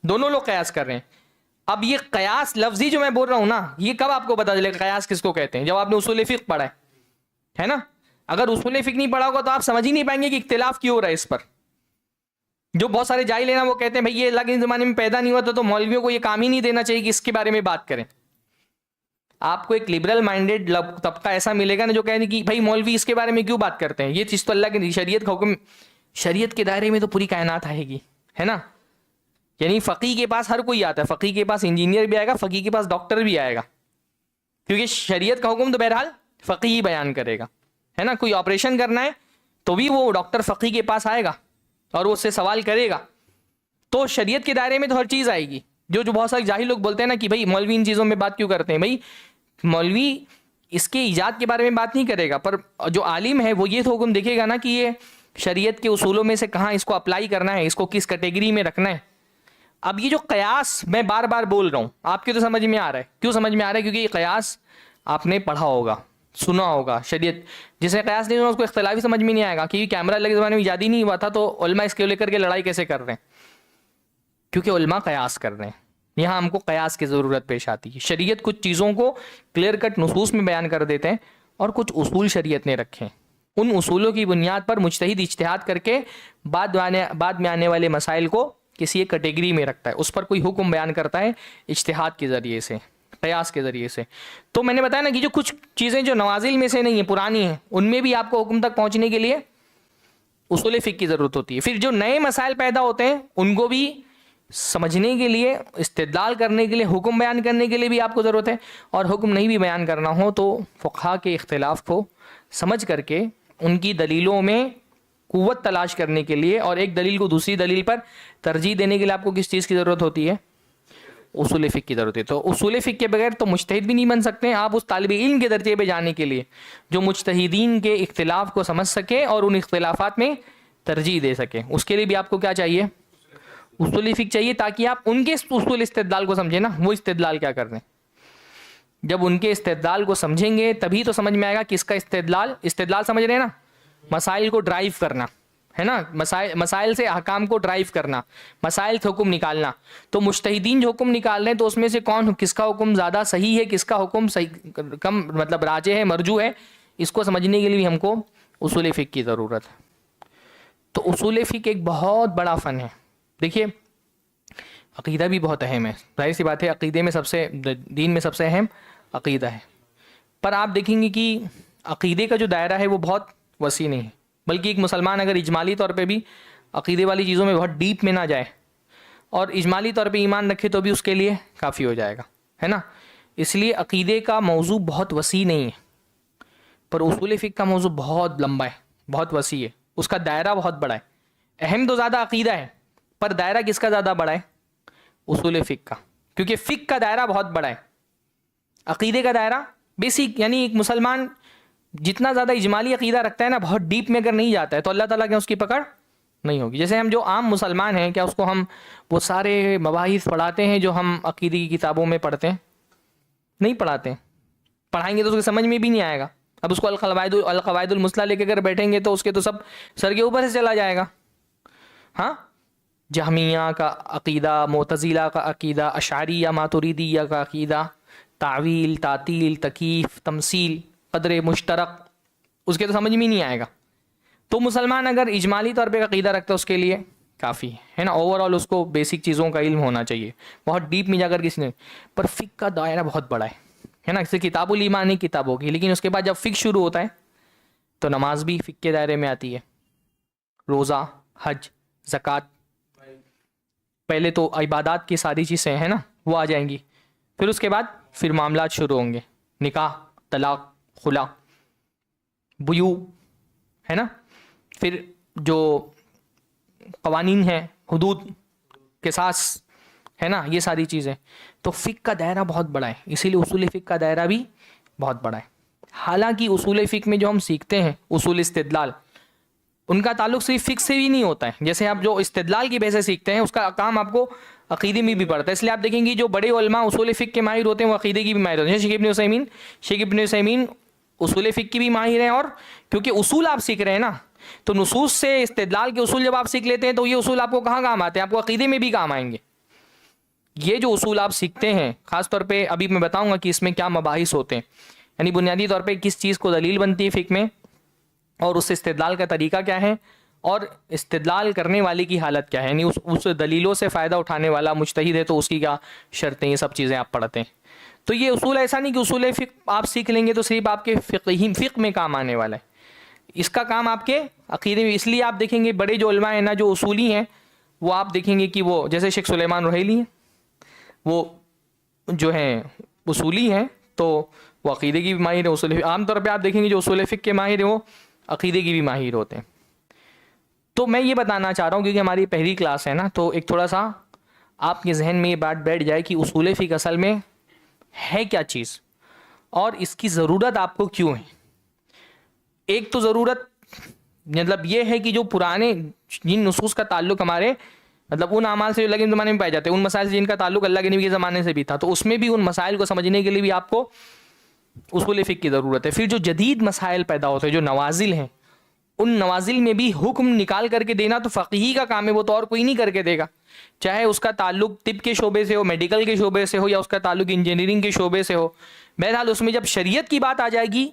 دونوں لوگ قیاس کر رہے ہیں. اب یہ قیاس لفظی جو میں بول رہا ہوں نا، یہ کب آپ کو پتا چلے گا قیاس کس کو کہتے ہیں؟ جب آپ نے اصول فقہ پڑھا ہے نا. اگر اصول فقہ نہیں پڑھا ہوگا تو آپ سمجھ ہی نہیں پائیں گے کہ اختلاف کیوں ہو رہا ہے اس پر. جو بہت سارے جاہل ہیں نا، وہ کہتے ہیں بھائی یہ اللہ کے زمانے میں پیدا نہیں ہوا تو مولویوں کو یہ کام ہی نہیں دینا چاہیے کہ اس کے بارے میں بات کریں. آپ کو ایک لبرل مائنڈیڈ طبقہ ایسا ملے گا نا جو کہیں کہ بھائی مولوی اس کے بارے میں کیوں بات کرتے ہیں، یہ چیز تو اللہ کی شریعت کا حکم، شریعت کے دائرے میں تو پوری کائنات آئے گی، ہے نا. یعنی فقیہ کے پاس ہر کوئی آتا ہے، فقیہ کے پاس انجینئر بھی آئے گا، فقیہ کے پاس ڈاکٹر بھی آئے گا، کیونکہ شریعت کا حکم تو بہرحال فقیہ ہی بیان کرے گا، ہے نا. کوئی آپریشن کرنا ہے تو بھی وہ ڈاکٹر فقیہ کے پاس آئے گا اور وہ اس سے سوال کرے گا. تو شریعت کے دائرے میں تو ہر چیز آئے گی. جو بہت سارے جاہل لوگ بولتے ہیں نا کہ بھائی مولوی ان چیزوں میں بات کیوں کرتے ہیں، بھائی مولوی اس کے ایجاد کے بارے میں بات نہیں کرے گا، پر جو عالم ہے وہ یہ تو حکم دیکھے گا نا کہ یہ شریعت کے اصولوں میں سے کہاں اس کو اپلائی کرنا ہے، اس کو کس کیٹیگری میں رکھنا ہے. اب یہ جو قیاس میں بار بار بول رہا ہوں، آپ کے تو سمجھ میں آ رہا ہے. کیوں سمجھ میں آ رہا ہے؟ کیونکہ یہ قیاس آپ نے پڑھا ہوگا، سنا ہوگا. شریعت جس نے قیاس نہیں سنا اس کو اختلافی سمجھ میں نہیں آئے گا، کیونکہ کیمرہ اللہ کے زمانے میں ایجاد ہی نہیں ہوا تھا، تو علماء اس کو لے کر کے لڑائی کیسے کر رہے ہیں؟ کیونکہ علماء قیاس کر رہے ہیں. یہاں ہم کو قیاس کی ضرورت پیش آتی ہے. شریعت کچھ چیزوں کو کلیئر کٹ نصوص میں بیان کر دیتے ہیں، اور کچھ اصول شریعت نے رکھے ہیں. ان اصولوں کی بنیاد پر مجتہد اجتہاد کر کے بعد میں آنے والے مسائل کو کسی ایک کیٹیگری میں رکھتا ہے، اس پر کوئی حکم بیان کرتا ہے اجتہاد کے ذریعے سے، قیاس کے ذریعے سے. تو میں نے بتایا نا کہ جو کچھ چیزیں جو نوازل میں سے نہیں ہیں، پرانی ہیں، ان میں بھی آپ کو حکم تک پہنچنے کے لیے اصول فقہ کی ضرورت ہوتی ہے. پھر جو نئے مسائل پیدا ہوتے ہیں ان کو بھی سمجھنے کے لیے، استدلال کرنے کے لیے، حکم بیان کرنے کے لیے بھی آپ کو ضرورت ہے. اور حکم نہیں بھی بیان کرنا ہو تو فقہا کے اختلاف کو سمجھ کر کے ان کی دلیلوں میں قوت تلاش کرنے کے لیے اور ایک دلیل کو دوسری دلیل پر ترجیح دینے کے لیے آپ کو کس چیز کی ضرورت ہوتی ہے؟ اصول فقہ کی ضرورت ہے. تو اصول فقہ کے بغیر تو مجتہد بھی نہیں بن سکتے آپ اس طالب علم کے درجے پہ جانے کے لیے جو مجتہدین کے اختلاف کو سمجھ سکے اور ان اختلافات میں ترجیح دے سکے. اس کے لیے بھی آپ کو کیا چاہیے؟ اصول فقہ چاہیے تاکہ آپ ان کے اصول استدلال کو سمجھیں نا، وہ استدلال کیا کر رہے ہیں. جب ان کے استدلال کو سمجھیں گے تبھی تو سمجھ میں آئے گا کہ اس کا استدلال سمجھ رہے ہیں نا، مسائل کو ڈرائیو کرنا ہے نا، مسائل سے احکام کو ڈرائیو کرنا، مسائل سے حکم نکالنا. تو مجتہدین جو حکم نکال رہے ہیں تو اس میں سے کس کا حکم زیادہ صحیح ہے، کس کا حکم صحیح کم مطلب راجح ہے، مرجوح ہے، اس کو سمجھنے کے لیے بھی ہم کو اصول فقہ کی ضرورت ہے. تو اصول فقہ ایک بہت بڑا فن ہے. دیکھیے عقیدہ بھی بہت اہم ہے، ظاہر سی بات ہے، عقیدے میں دین میں سب سے اہم عقیدہ ہے. پر آپ دیکھیں گے کہ عقیدے کا جو دائرہ ہے وہ بہت وسیع نہیں ہے، بلکہ ایک مسلمان اگر اجمالی طور پہ بھی عقیدے والی چیزوں میں بہت ڈیپ میں نہ جائے اور اجمالی طور پہ ایمان رکھے تو بھی اس کے لیے کافی ہو جائے گا، ہے نا. اس لیے عقیدے کا موضوع بہت وسیع نہیں ہے، پر اصول فقہ کا موضوع بہت لمبا ہے، بہت وسیع ہے، اس کا دائرہ بہت بڑا ہے. اہم تو زیادہ عقیدہ ہے، پر دائرہ کس کا زیادہ بڑا ہے؟ اصول فقہ کا، کیونکہ فقہ کا دائرہ بہت بڑا ہے. عقیدے کا دائرہ بیسک، یعنی ایک مسلمان جتنا زیادہ اجمالی عقیدہ رکھتا ہے نا، بہت ڈیپ میں اگر نہیں جاتا ہے تو اللہ تعالیٰ کے اس کی پکڑ نہیں ہوگی. جیسے ہم جو عام مسلمان ہیں، کیا اس کو ہم وہ سارے مباحث پڑھاتے ہیں جو ہم عقیدے کی کتابوں میں پڑھتے ہیں؟ نہیں پڑھاتے ہیں. پڑھائیں گے تو اس کے سمجھ میں بھی نہیں آئے گا. اب اس کو القواعد المثلیٰ لے کے اگر بیٹھیں گے تو اس کے تو سب سر کے اوپر سے چلا جائے گا. ہاں، جہمیہ کا عقیدہ، معتزلہ کا عقیدہ، اشعریہ ماتریدیہ کا عقیدہ، تعویل، تعطیل، تکییف، تمثیل، قدر مشترک، اس کے تو سمجھ میں نہیں آئے گا. تو مسلمان اگر اجمالی طور پہ عقیدہ رکھتا ہے اس کے لیے کافی ہے نا. اوور آل اس کو بیسک چیزوں کا علم ہونا چاہیے، بہت ڈیپ میں جا کر کسی نے. پر فقہ کا دائرہ بہت بڑا ہے نا. اس سے کتاب الایمان ہی کتاب ہوگی، لیکن اس کے بعد جب فقہ شروع ہوتا ہے تو نماز بھی فقہ کے دائرے میں آتی ہے، روزہ، حج، زکوٰۃ، پہلے تو عبادات کی ساری چیزیں ہیں نا وہ آ جائیں گی. پھر اس کے بعد پھر معاملات شروع ہوں گے، نکاح، طلاق، خلا، بیوع، ہے نا. پھر جو قوانین ہیں، حدود، قصاص، ہے نا، یہ ساری چیزیں. تو فقہ کا دائرہ بہت بڑا ہے، اسی لیے اصول فقہ کا دائرہ بھی بہت بڑا ہے. حالانکہ اصول فقہ میں جو ہم سیکھتے ہیں اصول استدلال، ان کا تعلق صرف فقہ سے بھی نہیں ہوتا ہے. جیسے آپ جو استدلال کی بحث سے سیکھتے ہیں اس کا کام آپ کو عقیدے میں بھی پڑتا ہے. اس لیے آپ دیکھیں گے جو بڑے علماء اصول فقہ کے ماہر ہوتے ہیں وہ عقیدے کی بھی ماہر ہوتے ہیں. شیخ ابن عثیمین اصول فقہ کی بھی ماہر ہیں، اور کیونکہ اصول آپ سیکھ رہے ہیں نا، تو نصوص سے استدلال کے اصول جب آپ سیکھ لیتے ہیں تو یہ اصول آپ کو کہاں کام آتے ہیں؟ آپ کو عقیدے میں بھی کام آئیں گے. یہ جو اصول آپ سیکھتے ہیں، خاص طور پہ ابھی میں بتاؤں گا کہ اس میں کیا مباحث ہوتے ہیں، یعنی بنیادی طور پہ کس چیز کو دلیل بنتی ہے فقہ میں، اور اس استدلال کا طریقہ کیا ہے، اور استدلال کرنے والے کی حالت کیا ہے، یعنی اس دلیلوں سے فائدہ اٹھانے والا مجتہد ہے تو اس کی کیا شرطیں، یہ سب چیزیں آپ پڑھتے ہیں. تو یہ اصول ایسا نہیں کہ اصول فقہ آپ سیکھ لیں گے تو صرف آپ کے فقہ میں کام آنے والا ہے، اس کا کام آپ کے عقیدے میں. اس لیے آپ دیکھیں گے بڑے جو علماء ہیں نا، جو اصولی ہیں، وہ آپ دیکھیں گے کہ وہ جیسے شیخ سلیمان رحیلی ہیں، وہ جو ہیں اصولی ہیں تو وہ عقیدے کی بھی ماہر ہے. اصول عام طور پہ آپ دیکھیں گے جو اصول فقہ کے ماہر ہیں وہ عقیدے کی بھی ماہر ہوتے ہیں. تو میں یہ بتانا چاہ رہا ہوں کیونکہ ہماری پہلی کلاس ہے نا، تو ایک تھوڑا سا آپ کے ذہن میں یہ بات بیٹھ جائے کہ اصول فقہ اصل میں ہے کیا چیز اور اس کی ضرورت آپ کو کیوں ہے. ایک تو ضرورت مطلب یہ ہے کہ جو پرانے جن نصوص کا تعلق ہمارے مطلب ان اعمال سے جو لگے زمانے میں پائے جاتے ہیں، ان مسائل سے جن کا تعلق اللہ کے نبی کے زمانے سے بھی تھا، تو اس میں بھی ان مسائل کو سمجھنے کے لیے بھی آپ کو اصول فقہ کی ضرورت ہے. پھر جو جدید مسائل پیدا ہوتے ہیں، جو نوازل ہیں، ان نوازل میں بھی حکم نکال کر کے دینا تو فقیہی کا کام ہے، وہ تو اور کوئی نہیں کر کے دے گا. چاہے اس کا تعلق طب کے شعبے سے ہو، میڈیکل کے شعبے سے ہو، یا اس کا تعلق انجینئرنگ کے شعبے سے ہو. بہرحال اس میں جب شریعت کی بات آ جائے گی،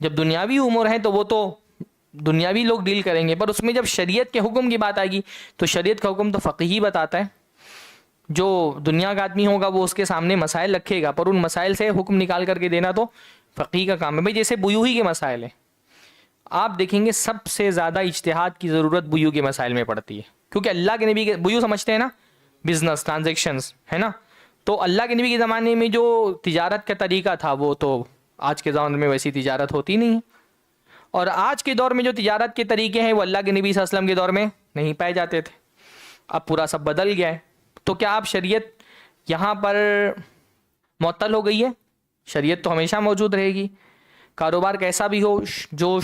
جب دنیاوی امور ہیں تو وہ تو دنیاوی لوگ ڈیل کریں گے، پر اس میں جب شریعت کے حکم کی بات آئے گی تو شریعت کا حکم تو فقیہی بتاتا ہے. جو دنیا کا آدمی ہوگا وہ اس کے سامنے مسائل رکھے گا، پر ان مسائل سے حکم نکال کر کے دینا تو فقیہ کا کام ہے. بھائی جیسے بیوعی کے مسائل ہیں، آپ دیکھیں گے سب سے زیادہ اجتہاد کی ضرورت بیوع کے مسائل میں پڑتی ہے، کیونکہ اللہ کے نبی کے بیوع سمجھتے ہیں نا، بزنس ٹرانزیکشنز، ہے نا. تو اللہ کے نبی کے زمانے میں جو تجارت کا طریقہ تھا وہ تو آج کے زمانے میں ویسی تجارت ہوتی نہیں ہے، اور آج کے دور میں جو تجارت کے طریقے ہیں وہ اللہ کے نبی صلی اللہ علیہ وسلم کے دور میں نہیں پائے جاتے تھے. اب پورا سب بدل گیا ہے. تو کیا آپ شریعت یہاں پر معطل ہو گئی ہے؟ شریعت تو ہمیشہ موجود رہے گی. کاروبار کیسا بھی ہو، جو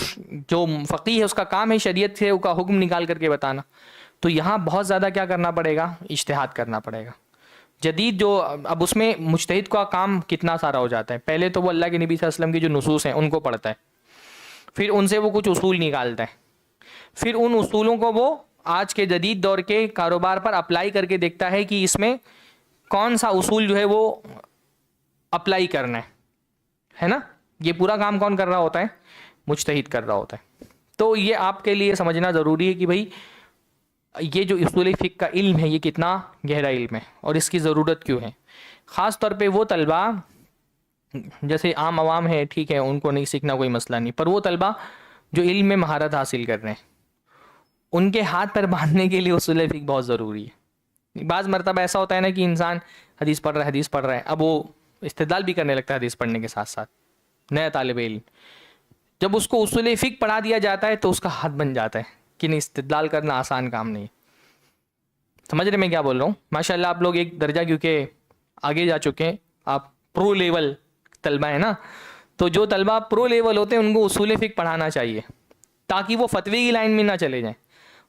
فقیہ ہے اس کا کام ہے شریعت سے کا حکم نکال کر کے بتانا. تو یہاں بہت زیادہ کیا کرنا پڑے گا؟ اجتہاد کرنا پڑے گا. جدید جو اب اس میں مجتہد کا کام کتنا سارا ہو جاتا ہے. پہلے تو وہ اللہ کے نبی صلی اللہ علیہ وسلم کی جو نصوص ہیں ان کو پڑھتا ہے, پھر ان سے وہ کچھ اصول نکالتا ہے, پھر ان اصولوں کو وہ آج کے جدید دور کے کاروبار پر اپلائی کر کے دیکھتا ہے کہ اس میں کون سا اصول جو ہے وہ اپلائی کرنا ہے نا. یہ پورا کام کون کر رہا ہوتا ہے؟ مجتہد کر رہا ہوتا ہے. تو یہ آپ کے لیے سمجھنا ضروری ہے کہ بھائی یہ جو اصول فقہ کا علم ہے یہ کتنا گہرا علم ہے اور اس کی ضرورت کیوں ہے. خاص طور پہ وہ طلبہ جیسے عام عوام ہے, ٹھیک ہے, ان کو نہیں سیکھنا کوئی مسئلہ نہیں, پر وہ طلبہ جو علم میں مہارت حاصل کر رہے ہیں ان کے ہاتھ پر باندھنے کے لیے اصول فقہ بہت ضروری ہے. بعض مرتبہ ایسا ہوتا ہے نا کہ انسان حدیث پڑھ رہا ہے, اب وہ استدلال بھی کرنے لگتا ہے حدیث پڑھنے کے ساتھ ساتھ. نیا طالب علم جب اس کو اصول فقہ پڑھا دیا جاتا ہے تو اس کا ہاتھ بن جاتا ہے کہ نہیں, استدلال کرنا آسان کام نہیں. سمجھ رہے میں کیا بول رہا ہوں؟ ماشاءاللہ آپ لوگ ایک درجہ کیونکہ آگے جا چکے ہیں, آپ پرو لیول طلبہ ہیں نا, تو جو طلبہ پرو لیول ہوتے ہیں ان کو اصول فقہ پڑھانا چاہیے تاکہ وہ فتوی کی لائن میں نہ چلے جائیں.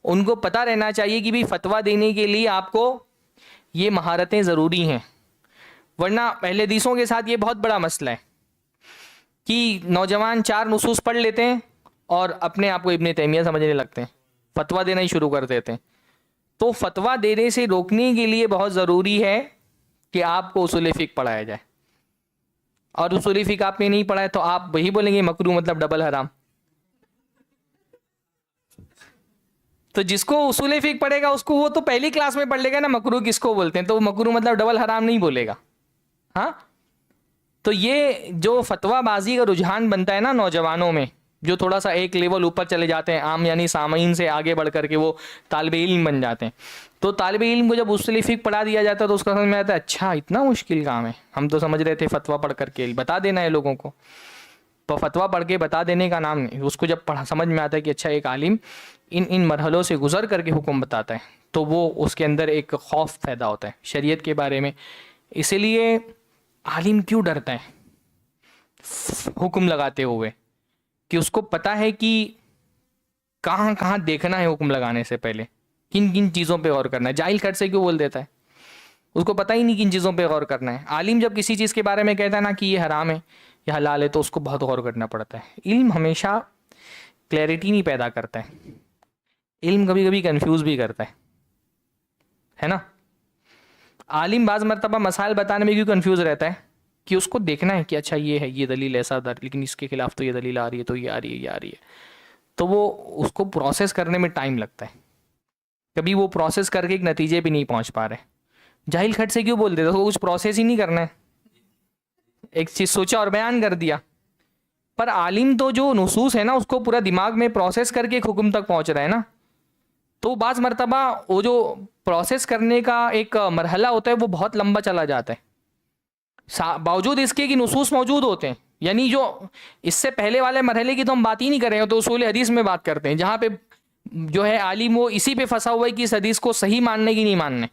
ان کو پتہ رہنا چاہیے کہ بھی فتویٰ دینے کے لیے آپ کو یہ مہارتیں ضروری ہیں. ورنہ اہل حدیثوں کے ساتھ یہ بہت بڑا مسئلہ ہے کہ نوجوان 4 نصوص پڑھ لیتے ہیں اور اپنے آپ کو ابن تیمیہ سمجھنے لگتے ہیں, فتویٰ دینا ہی شروع کر دیتے ہیں. تو فتویٰ دینے سے روکنے کے لیے بہت ضروری ہے کہ آپ کو اصول فقہ پڑھایا جائے. اور اصول فقہ آپ نے نہیں پڑھا ہے تو آپ وہی بولیں گے مکروہ مطلب ڈبل حرام. تو جس کو اصول فقہ پڑھے گا اس کو وہ تو پہلی کلاس میں پڑھ لے گا نا مکروہ کس کو بولتے ہیں, تو مکروہ مطلب ڈبل حرام نہیں بولے گا. ہاں, تو یہ جو فتویٰ بازی کا رجحان بنتا ہے نا نوجوانوں میں, جو تھوڑا سا ایک لیول اوپر چلے جاتے ہیں عام یعنی سامعین سے آگے بڑھ کر کے وہ طالب علم بن جاتے ہیں, تو طالب علم کو جب اصول فقہ پڑھا دیا جاتا ہے تو اس کا سمجھ میں آتا ہے اچھا اتنا مشکل کام ہے, ہم تو سمجھ رہے تھے فتویٰ پڑھ کر کے بتا دینا ہے لوگوں کو. تو فتویٰ پڑھ کے بتا دینے کا نام نہیں, اس کو جب سمجھ میں آتا ہے کہ اچھا ایک عالم ان مرحلوں سے گزر کر کے حکم بتاتا ہے تو وہ اس کے اندر ایک خوف پیدا ہوتا ہے شریعت کے بارے میں. اسی لیے عالم کیوں ڈرتا ہے حکم لگاتے ہوئے, کہ اس کو پتہ ہے کہ کہاں کہاں دیکھنا ہے حکم لگانے سے پہلے, کن کن چیزوں پہ غور کرنا ہے. جاہل کھٹ سے کیوں بول دیتا ہے, اس کو پتہ ہی نہیں کن چیزوں پہ غور کرنا ہے. عالم جب کسی چیز کے بارے میں کہتا ہے نا کہ یہ حرام ہے یہ حلال ہے تو اس کو بہت غور کرنا پڑتا ہے. علم ہمیشہ کلیئرٹی نہیں پیدا کرتا ہے, علم کبھی کبھی کنفیوز بھی کرتا ہے نا. عالم بعض مرتبہ مسائل بتانے میں کیوں کنفیوز رہتا ہے کہ اس کو دیکھنا ہے کہ اچھا یہ ہے, یہ دلیل ایسا در, لیکن اس کے خلاف تو یہ دلیل آ رہی ہے, تو یہ آ رہی ہے, یہ آ رہی ہے, تو وہ اس کو پروسیس کرنے میں ٹائم لگتا ہے. کبھی وہ پروسیس کر کے ایک نتیجے پہ نہیں پہنچ پا رہے. جاہل کھٹ سے کیوں بول دیتا, اس کو کچھ پروسیس ہی نہیں کرنا ہے, ایک چیز سوچا اور بیان کر دیا. پر عالم تو جو نصوص ہے نا اس کو پورا دماغ میں پروسیس کر کے ایک حکم تک پہنچ رہا ہے نا, تو بعض مرتبہ وہ جو پروسیس کرنے کا ایک مرحلہ ہوتا ہے وہ بہت لمبا چلا جاتا ہے, باوجود اس کے کہ نصوص موجود ہوتے ہیں. یعنی جو اس سے پہلے والے مرحلے کی تو ہم بات ہی نہیں کر رہے ہیں, تو اصول حدیث میں بات کرتے ہیں جہاں پہ جو ہے عالم وہ اسی پہ پھنسا ہوا ہے کہ اس حدیث کو صحیح ماننے کی نہیں ماننے.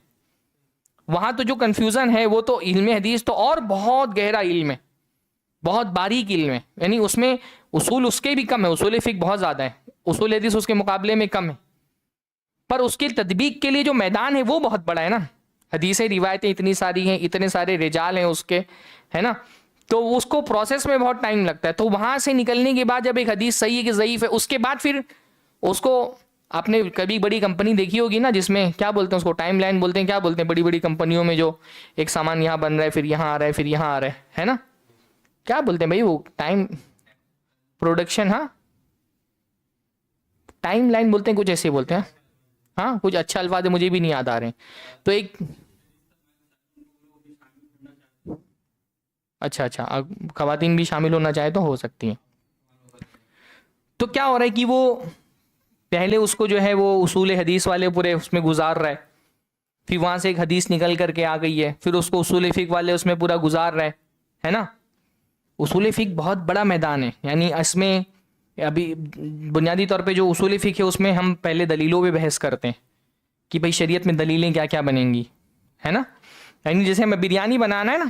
وہاں تو جو کنفیوژن ہے وہ تو علم حدیث تو اور بہت گہرا علم ہے, بہت باریک علم ہے. یعنی اس میں اصول اس کے بھی کم ہے, اصول فقہ بہت زیادہ ہے, اصول حدیث اس کے مقابلے میں کم ہے, پر اس کی تطبیق کے لیے جو میدان ہے وہ بہت بڑا ہے نا. حدیثیں روایتیں اتنی ساری ہیں, اتنے سارے رجال ہیں اس کے, ہے نا, تو اس کو پروسیس میں بہت ٹائم لگتا ہے. تو وہاں سے نکلنے کے بعد جب ایک حدیث صحیح ہے کہ ضعیف ہے, اس کے بعد پھر اس کو آپ نے کبھی بڑی کمپنی دیکھی ہوگی نا جس میں کیا بولتے ہیں اس کو, ٹائم لائن بولتے ہیں, کیا بولتے ہیں بڑی بڑی کمپنیوں میں جو ایک سامان یہاں بن رہا ہے پھر یہاں آ رہا ہے پھر یہاں آ رہا ہے نا, کیا بولتے ہیں بھائی وہ ٹائم پروڈکشن, ہاں ٹائم لائن بولتے ہیں, کچھ ایسے بولتے ہیں. ہاں کچھ اچھا الفاظ مجھے بھی نہیں یاد آ رہے ہیں. تو ایک اچھا خواتین بھی شامل ہونا چاہے تو ہو سکتی ہیں. تو کیا ہو رہا ہے کہ وہ پہلے اس کو جو ہے وہ اصول حدیث والے پورے اس میں گزار رہا ہے, پھر وہاں سے ایک حدیث نکل کر کے آ گئی ہے, پھر اس کو اصول فقہ والے اس میں پورا گزار رہے ہے نا. اصول فقہ بہت بڑا میدان ہے, یعنی اس میں ابھی بنیادی طور پہ جو اصول فقہ ہے اس میں ہم پہلے دلیلوں پہ بحث کرتے ہیں کہ بھائی شریعت میں دلیلیں کیا کیا بنیں گی, ہے نا. یعنی جیسے ہمیں بریانی بنانا ہے نا,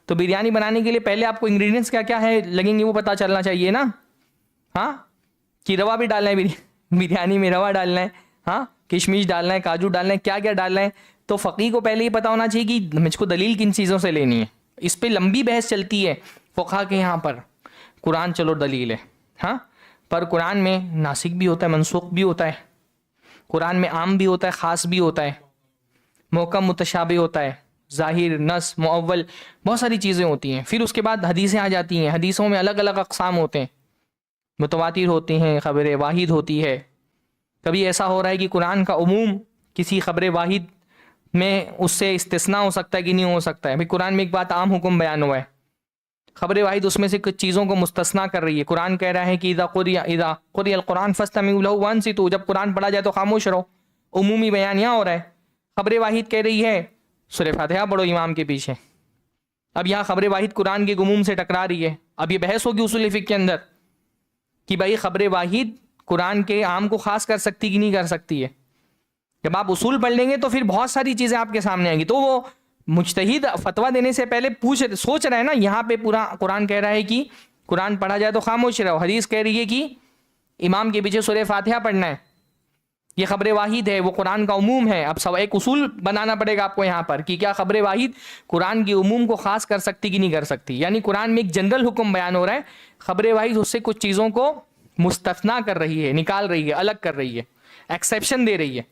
تو بریانی بنانے کے لیے پہلے آپ کو انگریڈینٹس کیا کیا ہے لگیں گے وہ پتہ چلنا چاہیے نا. ہاں کہ روا بھی ڈالنا ہے بریانی میں, روا ڈالنا ہے, ہاں کشمش ڈالنا ہے, کاجو ڈالنا ہے, کیا کیا ڈالنا ہے. تو فقیہ کو پہلے یہ پتا ہونا چاہیے کہ مجھ کو دلیل کن چیزوں سے لینی ہے. اس پہ لمبی بحث چلتی ہے فقہا کے یہاں پر. قرآن چلو دلیل ہے ہاں, پر قرآن میں ناسخ بھی ہوتا ہے, منسوخ بھی ہوتا ہے. قرآن میں عام بھی ہوتا ہے, خاص بھی ہوتا ہے, محکم متشابہ ہوتا ہے, ظاہر, نص, مؤول, بہت ساری چیزیں ہوتی ہیں. پھر اس کے بعد حدیثیں آ جاتی ہیں. حدیثوں میں الگ الگ اقسام ہوتے ہیں, متواتر ہوتی ہیں, خبر واحد ہوتی ہے. کبھی ایسا ہو رہا ہے کہ قرآن کا عموم کسی خبر واحد میں اس سے استثناء ہو سکتا ہے کہ نہیں ہو سکتا ہے. ابھی قرآن میں ایک بات عام حکم بیان ہوا ہے, خبر واحد اس میں سے کچھ چیزوں کو مستثنیٰ کر رہی ہے. قرآن کہہ رہا ہے کہ اذا قرئ القرآن فاستمعوا له وانصتوا, جب قرآن پڑھا جائے تو خاموش رہو. عمومی بیان یہاں ہو رہا ہے. خبر واحد کہہ رہی ہے سورہ فاتحہ پڑھو امام کے پیچھے. اب یہاں خبر واحد قرآن کے عموم سے ٹکرا رہی ہے. اب یہ بحث ہوگی اصول فقہ کے اندر کہ بھائی خبر واحد قرآن کے عام کو خاص کر سکتی کہ نہیں کر سکتی ہے. جب آپ اصول پڑھ لیں گے تو پھر بہت ساری چیزیں آپ کے سامنے آئیں گی. تو وہ مجتہد فتویٰ دینے سے پہلے سوچ رہا ہے نا, یہاں پہ پورا قرآن کہہ رہا ہے کہ قرآن پڑھا جائے تو خاموش رہو, حدیث کہہ رہی ہے کہ امام کے پیچھے سورہ فاتحہ پڑھنا ہے. یہ خبر واحد ہے, وہ قرآن کا عموم ہے. اب سب ایک اصول بنانا پڑے گا آپ کو یہاں پر کہ کیا خبر واحد قرآن کی عموم کو خاص کر سکتی کہ نہیں کر سکتی. یعنی قرآن میں ایک جنرل حکم بیان ہو رہا ہے, خبر واحد اس سے کچھ چیزوں کو مستثنیٰ کر رہی ہے, نکال رہی ہے, الگ کر رہی ہے, ایکسیپشن دے رہی ہے.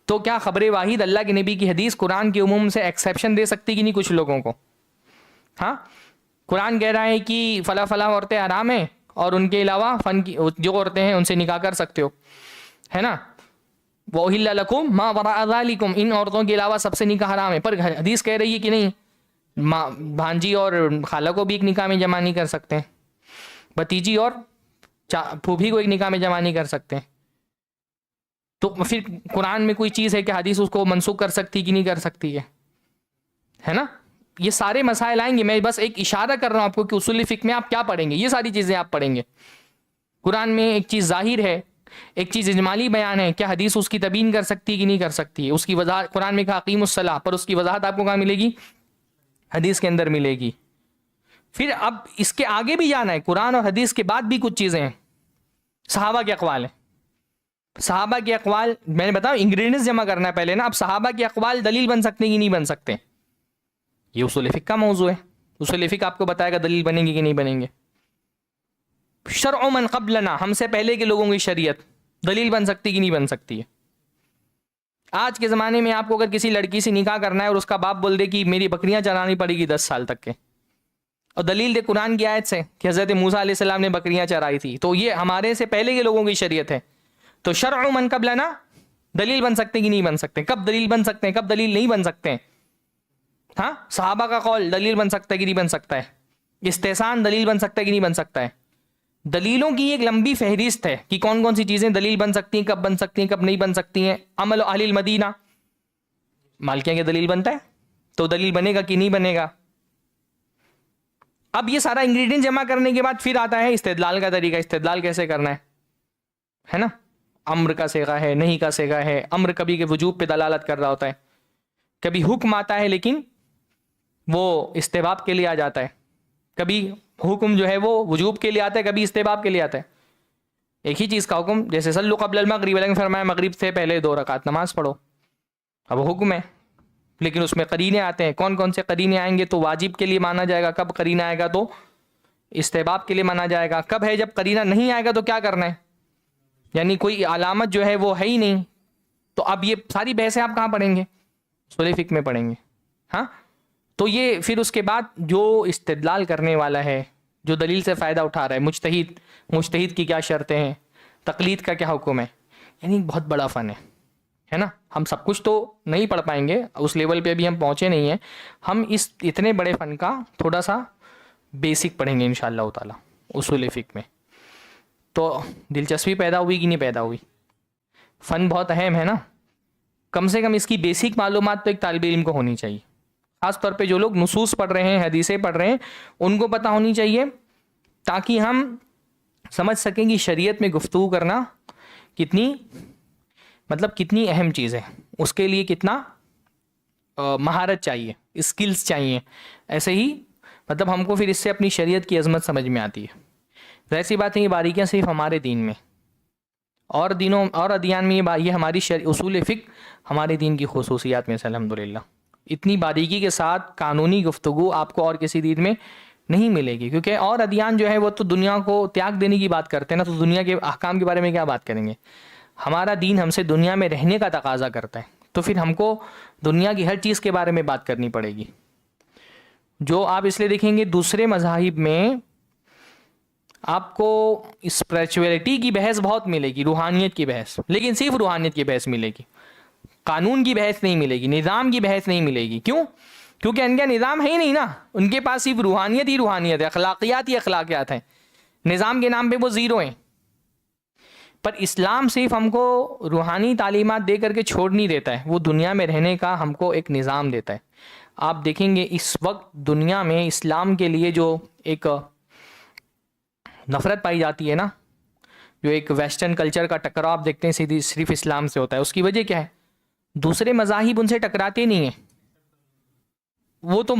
تو کیا خبر واحد اللہ کے نبی کی حدیث قرآن کی عموم سے ایکسیپشن دے سکتی کہ نہیں کچھ لوگوں کو. ہاں, قرآن کہہ رہا ہے کہ فلاں فلاں عورتیں حرام ہیں اور ان کے علاوہ فن کی جو عورتیں ہیں ان سے نکاح کر سکتے ہو, ہے نا. وَأُحِلَّ لَكُم مَا وَرَاءَ ذَلِكُم, ان عورتوں کے علاوہ سب سے نکاح حرام ہے. پر حدیث کہہ رہی ہے کہ نہیں, بھانجی اور خالہ کو بھی ایک نکاح میں جمع نہیں کر سکتے, بھتیجی اور پھوپھی کو ایک نکاح میں جمع نہیں کر سکتے. تو پھر قرآن میں کوئی چیز ہے کہ حدیث اس کو منسوخ کر سکتی کہ نہیں کر سکتی ہے نا. یہ سارے مسائل آئیں گے. میں بس ایک اشارہ کر رہا ہوں آپ کو کہ اصول فقہ میں آپ کیا پڑھیں گے, یہ ساری چیزیں آپ پڑھیں گے. قرآن میں ایک چیز ظاہر ہے, ایک چیز اجمالی بیان ہے, کیا حدیث اس کی تبیین کر سکتی کہ نہیں کر سکتی. اس کی وضاحت قرآن میں کہا اقیموا الصلاۃ, پر اس کی وضاحت آپ کو کہاں ملے گی, حدیث کے اندر ملے گی. پھر اب اس کے آگے بھی جانا ہے, قرآن اور حدیث کے بعد بھی کچھ چیزیں ہیں. صحابہ کے اقوال ہیں. صحابہ کے اقوال میں نے بتایا انگریڈینٹس جمع کرنا ہے پہلے نا. اب صحابہ کے اقوال دلیل بن سکتے کہ نہیں بن سکتے, یہ اصول فقہ کا موضوع ہے. اصول فقہ آپ کو بتائے گا دلیل بنیں گے کہ نہیں بنیں گے. شرع من قبلنا, ہم سے پہلے کے لوگوں کی شریعت دلیل بن سکتی کہ نہیں بن سکتی ہے. آج کے زمانے میں آپ کو اگر کسی لڑکی سے نکاح کرنا ہے اور اس کا باپ بول دے کہ میری بکریاں چرانی پڑے گی 10 سال تک کے, اور دلیل دے قرآن کی آیت سے کہ حضرت موسیٰ علیہ السلام نے بکریاں چرائی تھی, تو یہ ہمارے سے پہلے کے لوگوں کی شریعت ہے. تو شرع من قبلنا دلیل بن سکتے کہ نہیں بن سکتے. کب دلیل بن سکتے ہیں, کب دلیل نہیں بن سکتے ہیں. ہاں, صحابہ کا قول دلیل بن سکتا ہے کہ نہیں بن سکتا ہے. استحسان دلیل بن سکتا ہے کہ نہیں بن سکتا ہے. دلیلوں کی ایک لمبی فہرست ہے کہ کون کون سی چیزیں دلیل بن سکتی ہیں, کب بن سکتی ہیں, کب نہیں بن سکتی ہیں. عمل اہل المدینہ, مالکیوں کے دلیل بنتا ہے تو دلیل بنے گا کہ نہیں بنے گا. اب یہ سارا انگریڈینٹ جمع کرنے کے بعد پھر آتا ہے استدلال کا طریقہ. استدلال کیسے کرنا ہے نا. امر کا صیغہ ہے, نہیں کا صیغہ ہے. امر کبھی کے وجوب پہ دلالت کر رہا ہوتا ہے, کبھی حکم آتا ہے لیکن وہ استحباب کے لیے آ جاتا ہے. کبھی حکم جو ہے وہ وجوب کے لیے آتا ہے, کبھی استحباب کے لیے آتا ہے. ایک ہی چیز کا حکم, جیسے صلوا قبل المغرب, لیکن فرمایا مغرب سے پہلے 2 رکعت نماز پڑھو. اب وہ حکم ہے لیکن اس میں قرینے آتے ہیں. کون کون سے قرینے آئیں گے, تو واجب کے لیے مانا جائے گا. کب قرینہ آئے گا تو استحباب کے لیے مانا جائے گا. کب ہے جب قرینہ نہیں آئے گا تو کیا کرنا ہے, یعنی کوئی علامت جو ہے وہ ہے ہی نہیں. تو اب یہ ساری بحثیں آپ کہاں پڑھیں گے, اصول فقہ میں پڑھیں گے. ہاں, تو یہ پھر اس کے بعد جو استدلال کرنے والا ہے, جو دلیل سے فائدہ اٹھا رہا ہے, مجتہد کی کیا شرطیں ہیں, تقلید کا کیا حکم ہے. یعنی بہت بڑا فن ہے نا. ہم سب کچھ تو نہیں پڑھ پائیں گے, اس لیول پہ ابھی ہم پہنچے نہیں ہیں. ہم اس اتنے بڑے فن کا تھوڑا سا بیسک پڑھیں گے انشاءاللہ تعالی اصول فقہ میں. تو دلچسپی پیدا ہوئی کہ نہیں پیدا ہوئی. فن بہت اہم ہے نا. کم سے کم اس کی بیسک معلومات تو ایک طالب علم کو ہونی چاہیے. خاص طور پہ جو لوگ نصوص پڑھ رہے ہیں, حدیثیں پڑھ رہے ہیں, ان کو پتہ ہونی چاہیے تاکہ ہم سمجھ سکیں کہ شریعت میں گفتگو کرنا کتنی اہم چیز ہے. اس کے لیے کتنا مہارت چاہیے, اسکلز چاہیے. ایسے ہی ہم کو پھر اس سے اپنی شریعت کی عظمت سمجھ میں آتی ہے. ظاہر سی بات ہے یہ باریکیاں صرف ہمارے دین میں, اور دینوں اور ادیان میں یہ ہماری اصول فقہ ہمارے دین کی خصوصیات میں سے الحمدللہ اتنی باریکی کے ساتھ قانونی گفتگو آپ کو اور کسی دین میں نہیں ملے گی، کیونکہ اور ادیان جو ہے وہ تو دنیا کو تیاگ دینے کی بات کرتے ہیں نا، تو دنیا کے احکام کے بارے میں کیا بات کریں گے؟ ہمارا دین ہم سے دنیا میں رہنے کا تقاضا کرتا ہے، تو پھر ہم کو دنیا کی ہر چیز کے بارے میں بات کرنی پڑے گی۔ جو آپ اس لیے دیکھیں گے دوسرے مذاہب میں آپ کو اسپریچولیٹی کی بحث بہت ملے گی، روحانیت کی بحث، لیکن صرف روحانیت کی بحث ملے گی، قانون کی بحث نہیں ملے گی، نظام کی بحث نہیں ملے گی۔ کیوں؟ کیونکہ ان کا نظام ہے ہی نہیں نا، ان کے پاس صرف روحانیت ہی روحانیت ہے، اخلاقیات ہی اخلاقیات ہیں، نظام کے نام پہ وہ زیرو ہیں۔ پر اسلام صرف ہم کو روحانی تعلیمات دے کر کے چھوڑ نہیں دیتا ہے، وہ دنیا میں رہنے کا ہم کو ایک نظام دیتا ہے۔ آپ دیکھیں گے اس وقت دنیا میں اسلام کے لیے جو ایک نفرت پائی جاتی ہے نا، جو ایک ویسٹرن کلچر کا ٹکراؤ آپ دیکھتے ہیں صرف اسلام سے ہوتا ہے، اس کی وجہ کیا ہے؟ دوسرے مذاہب ان سے ٹکراتے نہیں ہیں، وہ تو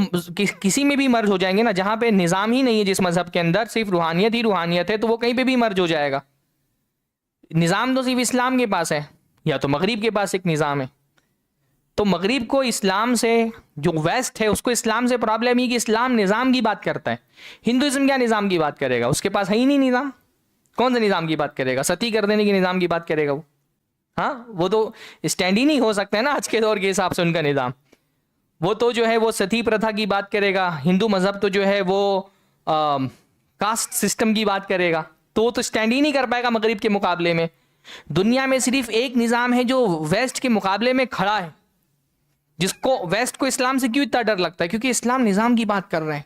کسی میں بھی مرج ہو جائیں گے نا، جہاں پہ نظام ہی نہیں ہے جس مذہب کے اندر صرف روحانیت ہی روحانیت ہے، تو وہ کہیں پہ بھی مرج ہو جائے گا۔ نظام تو صرف اسلام کے پاس ہے یا تو مغرب کے پاس ایک نظام ہے، تو مغرب کو اسلام سے، جو ویسٹ ہے اس کو اسلام سے پرابلم ہی کہ اسلام نظام کی بات کرتا ہے، ہندوازم کیا نظام کی بات کرے گا؟ اس کے پاس ہے ہی نہیں نظام، کون سے نظام کی بات کرے گا؟ ستی کر دینے کے نظام کی بات کرے گا وہ؟ ہاں، وہ تو اسٹینڈ ہی نہیں ہو سکتا ہے نا آج کے دور کے حساب سے ان کا نظام۔ وہ تو جو ہے وہ ستی پرتھا کی بات کرے گا، ہندو مذہب تو جو ہے وہ کاسٹ سسٹم کی بات کرے گا، تو وہ تو اسٹینڈ ہی نہیں کر پائے گا مغرب کے مقابلے میں۔ دنیا میں صرف ایک نظام ہے جو ویسٹ کے مقابلے میں کھڑا ہے، جس کو ویسٹ کو اسلام سے کیوں اتنا ڈر لگتا ہے؟ کیونکہ اسلام نظام کی بات کر رہا ہے،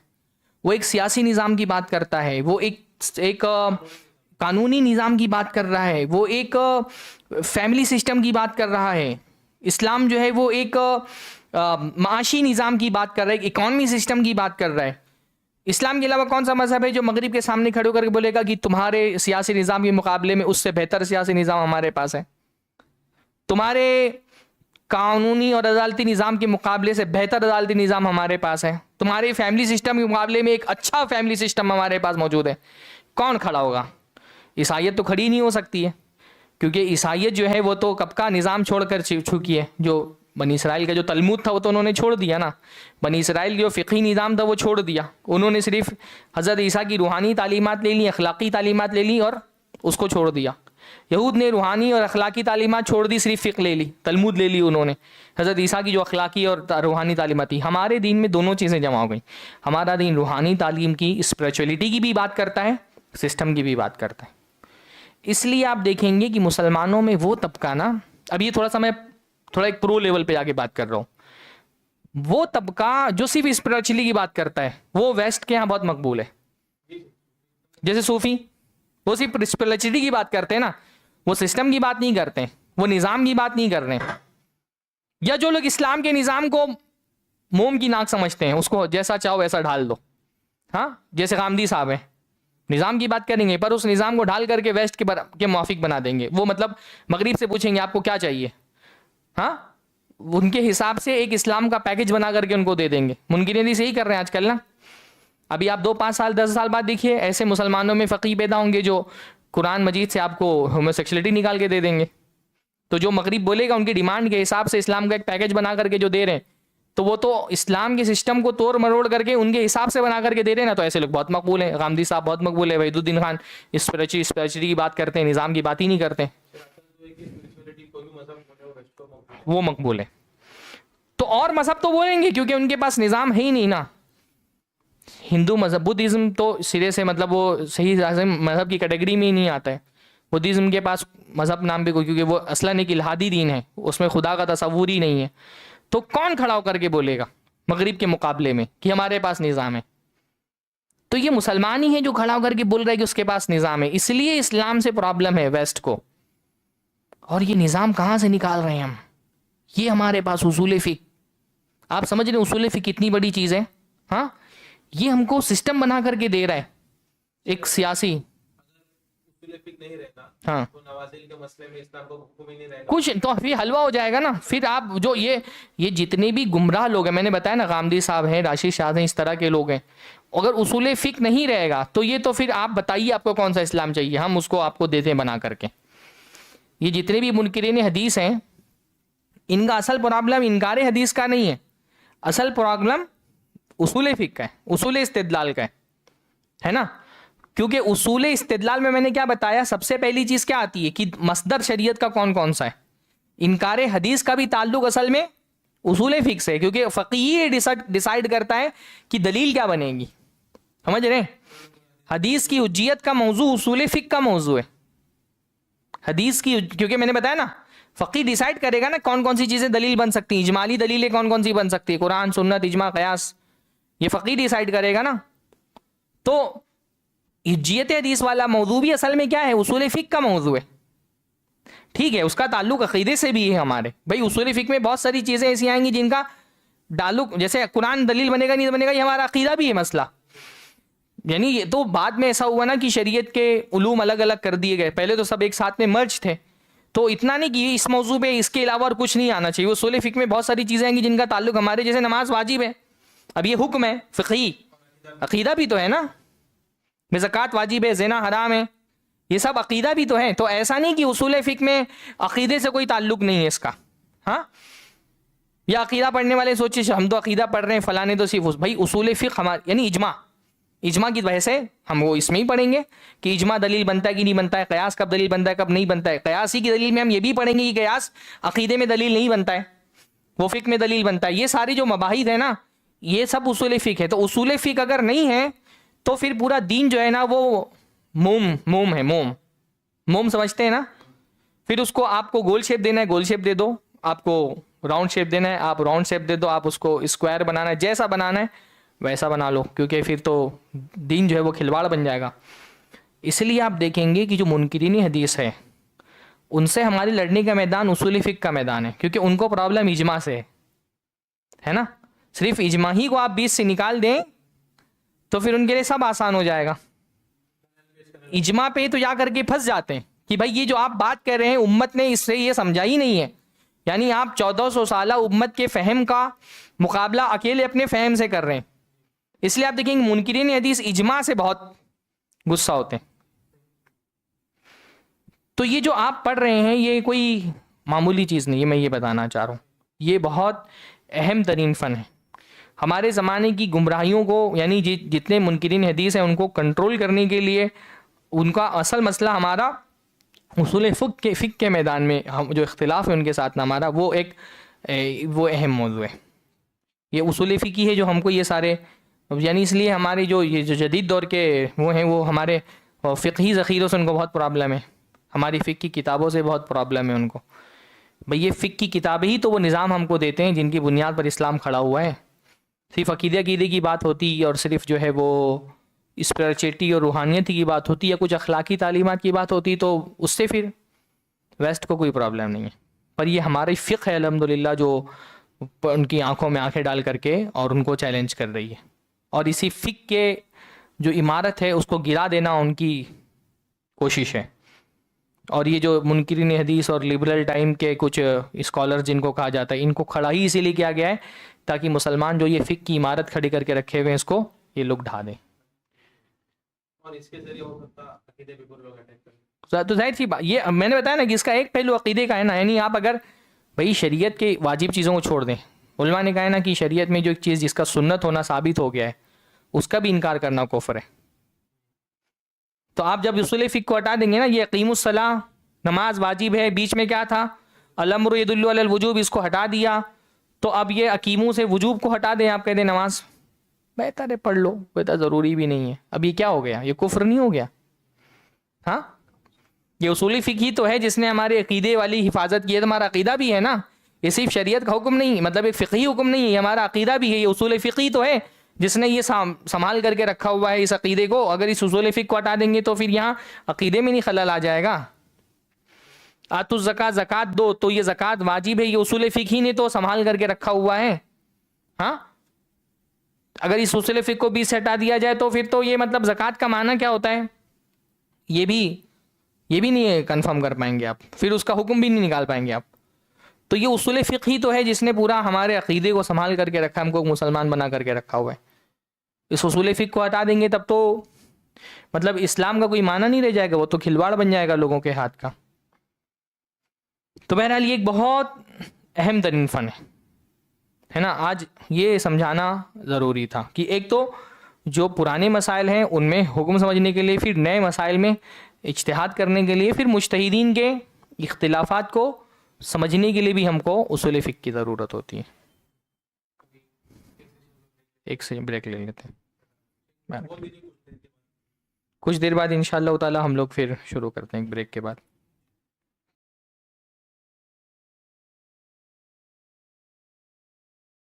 وہ ایک سیاسی نظام کی بات کرتا ہے، وہ ایک قانونی نظام کی بات کر رہا ہے، وہ ایک فیملی سسٹم کی بات کر رہا ہے۔ اسلام جو ہے وہ ایک معاشی نظام کی بات کر رہا ہے، اکانومی سسٹم کی بات کر رہا ہے۔ اسلام کے علاوہ کون سا مذہب ہے جو مغرب کے سامنے کھڑے ہو کر کے بولے گا کہ تمہارے سیاسی نظام کے مقابلے میں اس سے بہتر سیاسی نظام ہمارے پاس ہے، تمہارے قانونی اور عدالتی نظام کے مقابلے سے بہتر عدالتی نظام ہمارے پاس ہے، تمہارے فیملی سسٹم کے مقابلے میں ایک اچھا فیملی سسٹم ہمارے پاس موجود ہے؟ کون کھڑا ہوگا؟ عیسائیت تو کھڑی نہیں ہو سکتی ہے، کیونکہ عیسائیت جو ہے وہ تو کب کا نظام چھوڑ کر چکی ہے۔ جو بنی اسرائیل کا جو تلمود تھا وہ تو انہوں نے چھوڑ دیا نا، بنی اسرائیل جو فقہی نظام تھا وہ چھوڑ دیا، انہوں نے صرف حضرت عیسیٰ کی روحانی تعلیمات لے لی، اخلاقی تعلیمات لے لی اور اس کو چھوڑ دیا۔ یہود نے روحانی اور اخلاقی تعلیمات چھوڑ دی، صرف فقہ لے لی، تلمود لے لی انہوں نے، حضرت عیسیٰ کی جو اخلاقی اور روحانی تعلیمات تھی۔ ہمارے دین میں دونوں چیزیں جمع ہو گئیں، ہمارا دین روحانی تعلیم کی، اسپریچولیٹی کی بھی بات کرتا ہے، سسٹم کی بھی بات کرتا ہے۔ اس لیے آپ دیکھیں گے کہ مسلمانوں میں وہ طبقہ نا، اب یہ میں تھوڑا ایک پرو لیول پہ جا کے بات کر رہا ہوں، وہ طبقہ جو صرف اسپریچولی کی بات کرتا ہے وہ ویسٹ کے یہاں بہت مقبول ہے۔ جیسے صوفی، وہ صرف اسپریچولیٹی کی بات کرتے ہیں نا، وہ سسٹم کی بات نہیں کرتے ہیں، وہ نظام کی بات نہیں کر رہے ہیں۔ یا جو لوگ اسلام کے نظام کو موم کی ناک سمجھتے ہیں، اس کو جیسا چاہو ویسا ڈھال دو، ہاں، جیسے غامدی صاحب ہیں، نظام کی بات کریں گے پر اس نظام کو ڈھال کر کے ویسٹ کے موافق بنا دیں گے۔ وہ مطلب مغرب سے پوچھیں گے آپ کو کیا چاہیے، ہاں، ان کے حساب سے ایک اسلام کا پیکج بنا کر کے ان کو دے دیں گے۔ منکرین حدیث یہی کر رہے ہیں آج کل نا۔ ابھی آپ 2 5 سال 10 سال بعد دیکھیے ایسے مسلمانوں میں فقیہ پیدا ہوں گے جو قرآن مجید سے آپ کو ہوموسیکشولیٹی نکال کے دے دیں گے۔ تو جو مغرب بولے گا ان کی ڈیمانڈ کے حساب سے اسلام کا ایک پیکج بنا کر کے جو دے رہے ہیں، تو وہ تو اسلام کے سسٹم کو توڑ مروڑ کر کے ان کے حساب سے بنا کر کے دے رہے ہیں نا، تو ایسے لوگ بہت مقبول ہیں۔ غامدی صاحب بہت مقبول ہے، وحید الدین خان اسپریچولیٹی کی بات کرتے ہیں، نظام کی بات ہی نہیں کرتے، وہ مقبول ہے۔ تو اور مذہب تو بولیں گے کیونکہ ان کے پاس نظام ہے ہی نہیں نا۔ ہندو مذہب، بدھزم تو سرے سے مطلب وہ صحیح مذہب کی کیٹیگری میں ہی نہیں آتا ہے۔ بدھزم کے پاس مذہب نام پہ کوئی، کیونکہ وہ اصلاً ایک الہادی دین ہے، اس میں خدا کا تصور ہی نہیں ہے۔ تو کون کھڑا ہو کر کے بولے گا مغرب کے مقابلے میں کہ ہمارے پاس نظام ہے؟ تو یہ مسلمان ہی ہے جو کھڑا ہو کر کے بول رہا ہے کہ اس کے پاس نظام ہے۔ اس لیے اسلام سے پرابلم ہے ویسٹ کو۔ اور یہ نظام کہاں سے نکال رہے ہیں ہم؟ یہ ہمارے پاس اصول فقہ، آپ سمجھ رہے ہیں اصول فقہ کتنی بڑی چیز ہے؟ ہاں، یہ ہم کو سسٹم بنا کر کے دے رہا ہے ایک سیاسی۔ ہاں، کچھ تو پھر حلوہ ہو جائے گا نا۔ پھر آپ جو یہ جتنے بھی گمراہ لوگ ہیں، میں نے بتایا نا، غامدی صاحب ہیں، راشد شاہ ہیں، اس طرح کے لوگ ہیں، اگر اصول فقہ نہیں رہے گا تو یہ تو پھر آپ بتائیے آپ کو کون سا اسلام چاہیے، ہم اس کو آپ کو دیتے ہیں بنا کر کے۔ یہ جتنے بھی منکرین حدیث ہیں ان کا اصل پرابلم انکار حدیث کا نہیں ہے، اصل پرابلم اصول فقہ کا ہے، اصول استدلال کا ہے نا. کیونکہ اصول استدلال میں نے کیا بتایا، سب سے پہلی چیز کیا آتی ہے کہ مصدر شریعت کا کون کون سا ہے. انکار حدیث کا بھی تعلق اصل میں اصول فقہ سے ہے، کیونکہ فقیہ ڈیسائیڈ کرتا ہے کہ دلیل کیا بنے گی. سمجھ رہے ہیں؟ حدیث کی حجیت کا موضوع اصول فقہ کا موضوع ہے. حدیث کی، کیونکہ میں نے بتایا نا فقی ڈیسائیڈ کرے گا نا کون کون سی چیزیں دلیل بن سکتی ہیں، اجمالی دلیلیں کون کون سی بن سکتی ہے، قرآن سنت اجماع قیاس، یہ فقی ڈیسائیڈ کرے گا نا. تو حجیت حدیث والا موضوع بھی اصل میں کیا ہے، اصول فقہ کا موضوع ہے. ٹھیک ہے، اس کا تعلق عقیدے سے بھی ہے ہمارے. بھائی اصول فقہ میں بہت ساری چیزیں ایسی آئیں گی جن کا تعلق، جیسے قرآن دلیل بنے گا نہیں بنے گا، یہ ہمارا عقیدہ بھی ہے مسئلہ. یعنی یہ تو بعد میں ایسا ہوا نا کہ شریعت کے علوم الگ الگ کر دیے گئے، پہلے تو سب ایک ساتھ میں مرج تھے. تو اتنا نہیں کہ اس موضوع پہ اس کے علاوہ اور کچھ نہیں آنا چاہیے. اصول فقہ میں بہت ساری چیزیں ہیں جن کا تعلق ہمارے، جیسے نماز واجب ہے، اب یہ حکم ہے فقہی، عقیدہ بھی تو ہے نا. زکوٰۃ واجب ہے، زنا حرام ہے، یہ سب عقیدہ بھی تو ہے. تو ایسا نہیں کہ اصول فقہ میں عقیدے سے کوئی تعلق نہیں ہے اس کا. ہاں، یا عقیدہ پڑھنے والے سوچے ہم تو عقیدہ پڑھ رہے ہیں فلاں نے تو صرف بھائی اصول فقہ ہمارے یعنی اجماع کی وجہ سے ہم وہ اس میں ہی پڑھیں گے کہ اجماع دلیل بنتا ہے کہ نہیں بنتا ہے، قیاس کب دلیل بنتا ہے کب نہیں بنتا ہے. قیاس ہی کی دلیل میں ہم یہ بھی پڑھیں گے کہ قیاس عقیدے میں دلیل نہیں بنتا ہے، وہ فقہ میں دلیل بنتا ہے. یہ ساری جو مباحث ہے نا یہ سب اصول فقہ ہے. تو اصول فقہ اگر نہیں ہے تو پھر پورا دین جو ہے نا وہ موم ہے، موم سمجھتے ہیں نا. پھر اس کو آپ کو گول شیپ دینا ہے گول شیپ دے دو، آپ کو راؤنڈ شیپ دینا ہے آپ راؤنڈ شیپ دے دو، آپ اس کو اسکوائر بنانا ہے جیسا بنانا ہے ویسا بنا لو، کیونکہ پھر تو دین جو ہے وہ کھلواڑ بن جائے گا. اس لیے آپ دیکھیں گے کہ جو منکرین حدیث ہے ان سے ہماری لڑنے کا میدان اصول فقہ کا میدان ہے، کیونکہ ان کو پرابلم اجماع سے ہے نا. صرف اجماع ہی کو آپ بیچ سے نکال دیں تو پھر ان کے لیے سب آسان ہو جائے گا. اجماع پہ تو جا کر کے پھنس جاتے ہیں کہ بھائی یہ جو آپ بات کر رہے ہیں امت نے اس سے یہ سمجھا ہی نہیں ہے. یعنی آپ 1400 سالہ امت کے فہم کا مقابلہ اکیلے اپنے فہم سے کر رہے ہیں. اس لیے آپ دیکھیں گے منکرین حدیث اجماع سے بہت غصہ ہوتے ہیں. تو یہ جو آپ پڑھ رہے ہیں یہ کوئی معمولی چیز نہیں ہے، میں یہ بتانا چاہ رہا ہوں یہ بہت اہم ترین فن ہے. ہمارے زمانے کی گمراہیوں کو یعنی جتنے منکرین حدیث ہیں ان کو کنٹرول کرنے کے لیے ان کا اصل مسئلہ ہمارا اصول فقہ کے میدان میں جو اختلاف ہے ان کے ساتھ ہمارا وہ اہم موضوع ہے. یہ اصول فقہ ہے جو ہم کو یہ سارے یعنی اس لیے ہمارے جو جدید دور کے وہ ہیں وہ ہمارے فقہی ذخیروں سے ان کو بہت پرابلم ہے، ہماری فقہ کی کتابوں سے بہت پرابلم ہے ان کو. بھئی یہ فقہ کی کتابیں ہی تو وہ نظام ہم کو دیتے ہیں جن کی بنیاد پر اسلام کھڑا ہوا ہے. صرف عقیدے کی بات ہوتی اور صرف جو ہے وہ اسپریچولیٹی اور روحانیت کی بات ہوتی یا کچھ اخلاقی تعلیمات کی بات ہوتی تو اس سے پھر ویسٹ کو کوئی پرابلم نہیں ہے. پر یہ ہماری فقہ ہے الحمدللہ جو ان کی آنکھوں میں آنکھیں ڈال کر کے اور ان کو چیلنج کر رہی ہے. اور اسی فقہ کے جو عمارت ہے اس کو گرا دینا ان کی کوشش ہے. اور یہ جو منکرین حدیث اور لبرل ٹائم کے کچھ اسکالر جن کو کہا جاتا ہے ان کو کھڑا ہی اسی لیے کیا گیا ہے تاکہ مسلمان جو یہ فقہ کی عمارت کھڑی کر کے رکھے ہوئے ہیں اس کو یہ لوگ ڈھا دیں. اور اس کے ذریعے ہو سکتا عقیدے پہ لوگ اٹیک کریں. تو ظاہر سی بات یہ میں نے بتایا نا کہ اس کا ایک پہلو عقیدے کا ہے نا. یعنی آپ اگر بھائی شریعت کے واجب چیزوں کو چھوڑ دیں، علماء نے کہا ہے نا کہ شریعت میں جو ایک چیز جس کا سنت ہونا ثابت ہو گیا ہے اس کا بھی انکار کرنا کفر ہے. تو آپ جب اصول فقہ کو ہٹا دیں گے نا یہ اقیم الصلاۃ نماز واجب ہے، بیچ میں کیا تھا الامر یدل علی الوجوب، اس کو ہٹا دیا تو اب یہ اقیموں سے وجوب کو ہٹا دیں، آپ کہہ دیں نماز بہتر ہے پڑھ لو، بہتر ضروری بھی نہیں ہے. اب یہ کیا ہو گیا؟ یہ کفر نہیں ہو گیا؟ ہاں یہ اصولی فقہ ہی تو ہے جس نے ہمارے عقیدے والی حفاظت کی ہے. تو ہمارا عقیدہ بھی ہے نا، یہ صرف شریعت کا حکم نہیں، مطلب ایک فقہی حکم نہیں ہے، یہ ہمارا عقیدہ بھی ہے. یہ اصول فقہی تو ہے جس نے یہ سنبھال کر کے رکھا ہوا ہے اس عقیدے کو. اگر اس اصول فقہ کو ہٹا دیں گے تو پھر یہاں عقیدے میں نہیں خلل آ جائے گا. آتو الزکات، زکات دو، تو یہ زکات واجب ہے، یہ اصول فقہ ہی نے تو سنبھال کر کے رکھا ہوا ہے. ہاں اگر اس اصول فقہ کو بھی سے ہٹا دیا جائے تو پھر تو یہ مطلب زکات کا معنی کیا ہوتا ہے یہ بھی نہیں کنفرم کر پائیں گے آپ، پھر اس کا حکم بھی نہیں نکال پائیں گے آپ. تو یہ اصول فقہ ہی تو ہے جس نے پورا ہمارے عقیدے کو سنبھال کر کے رکھا، ہم کو مسلمان بنا کر کے رکھا ہوا ہے. اس اصول فقہ کو ہٹا دیں گے تب تو مطلب اسلام کا کوئی معنی نہیں رہ جائے گا، وہ تو کھلواڑ بن جائے گا لوگوں کے ہاتھ کا. تو بہرحال یہ ایک بہت اہم ترین فن ہے نا. آج یہ سمجھانا ضروری تھا کہ ایک تو جو پرانے مسائل ہیں ان میں حکم سمجھنے کے لیے، پھر نئے مسائل میں اجتہاد کرنے کے لیے، پھر مجتہدین کے اختلافات کو سمجھنے کے لیے بھی ہم کو اصول فقہ کی ضرورت ہوتی ہے. ایک سے بریک لے لیتے ہیں، کچھ دیر بعد انشاءاللہ تعالی ہم لوگ پھر شروع کرتے ہیں ایک بریک کے بعد.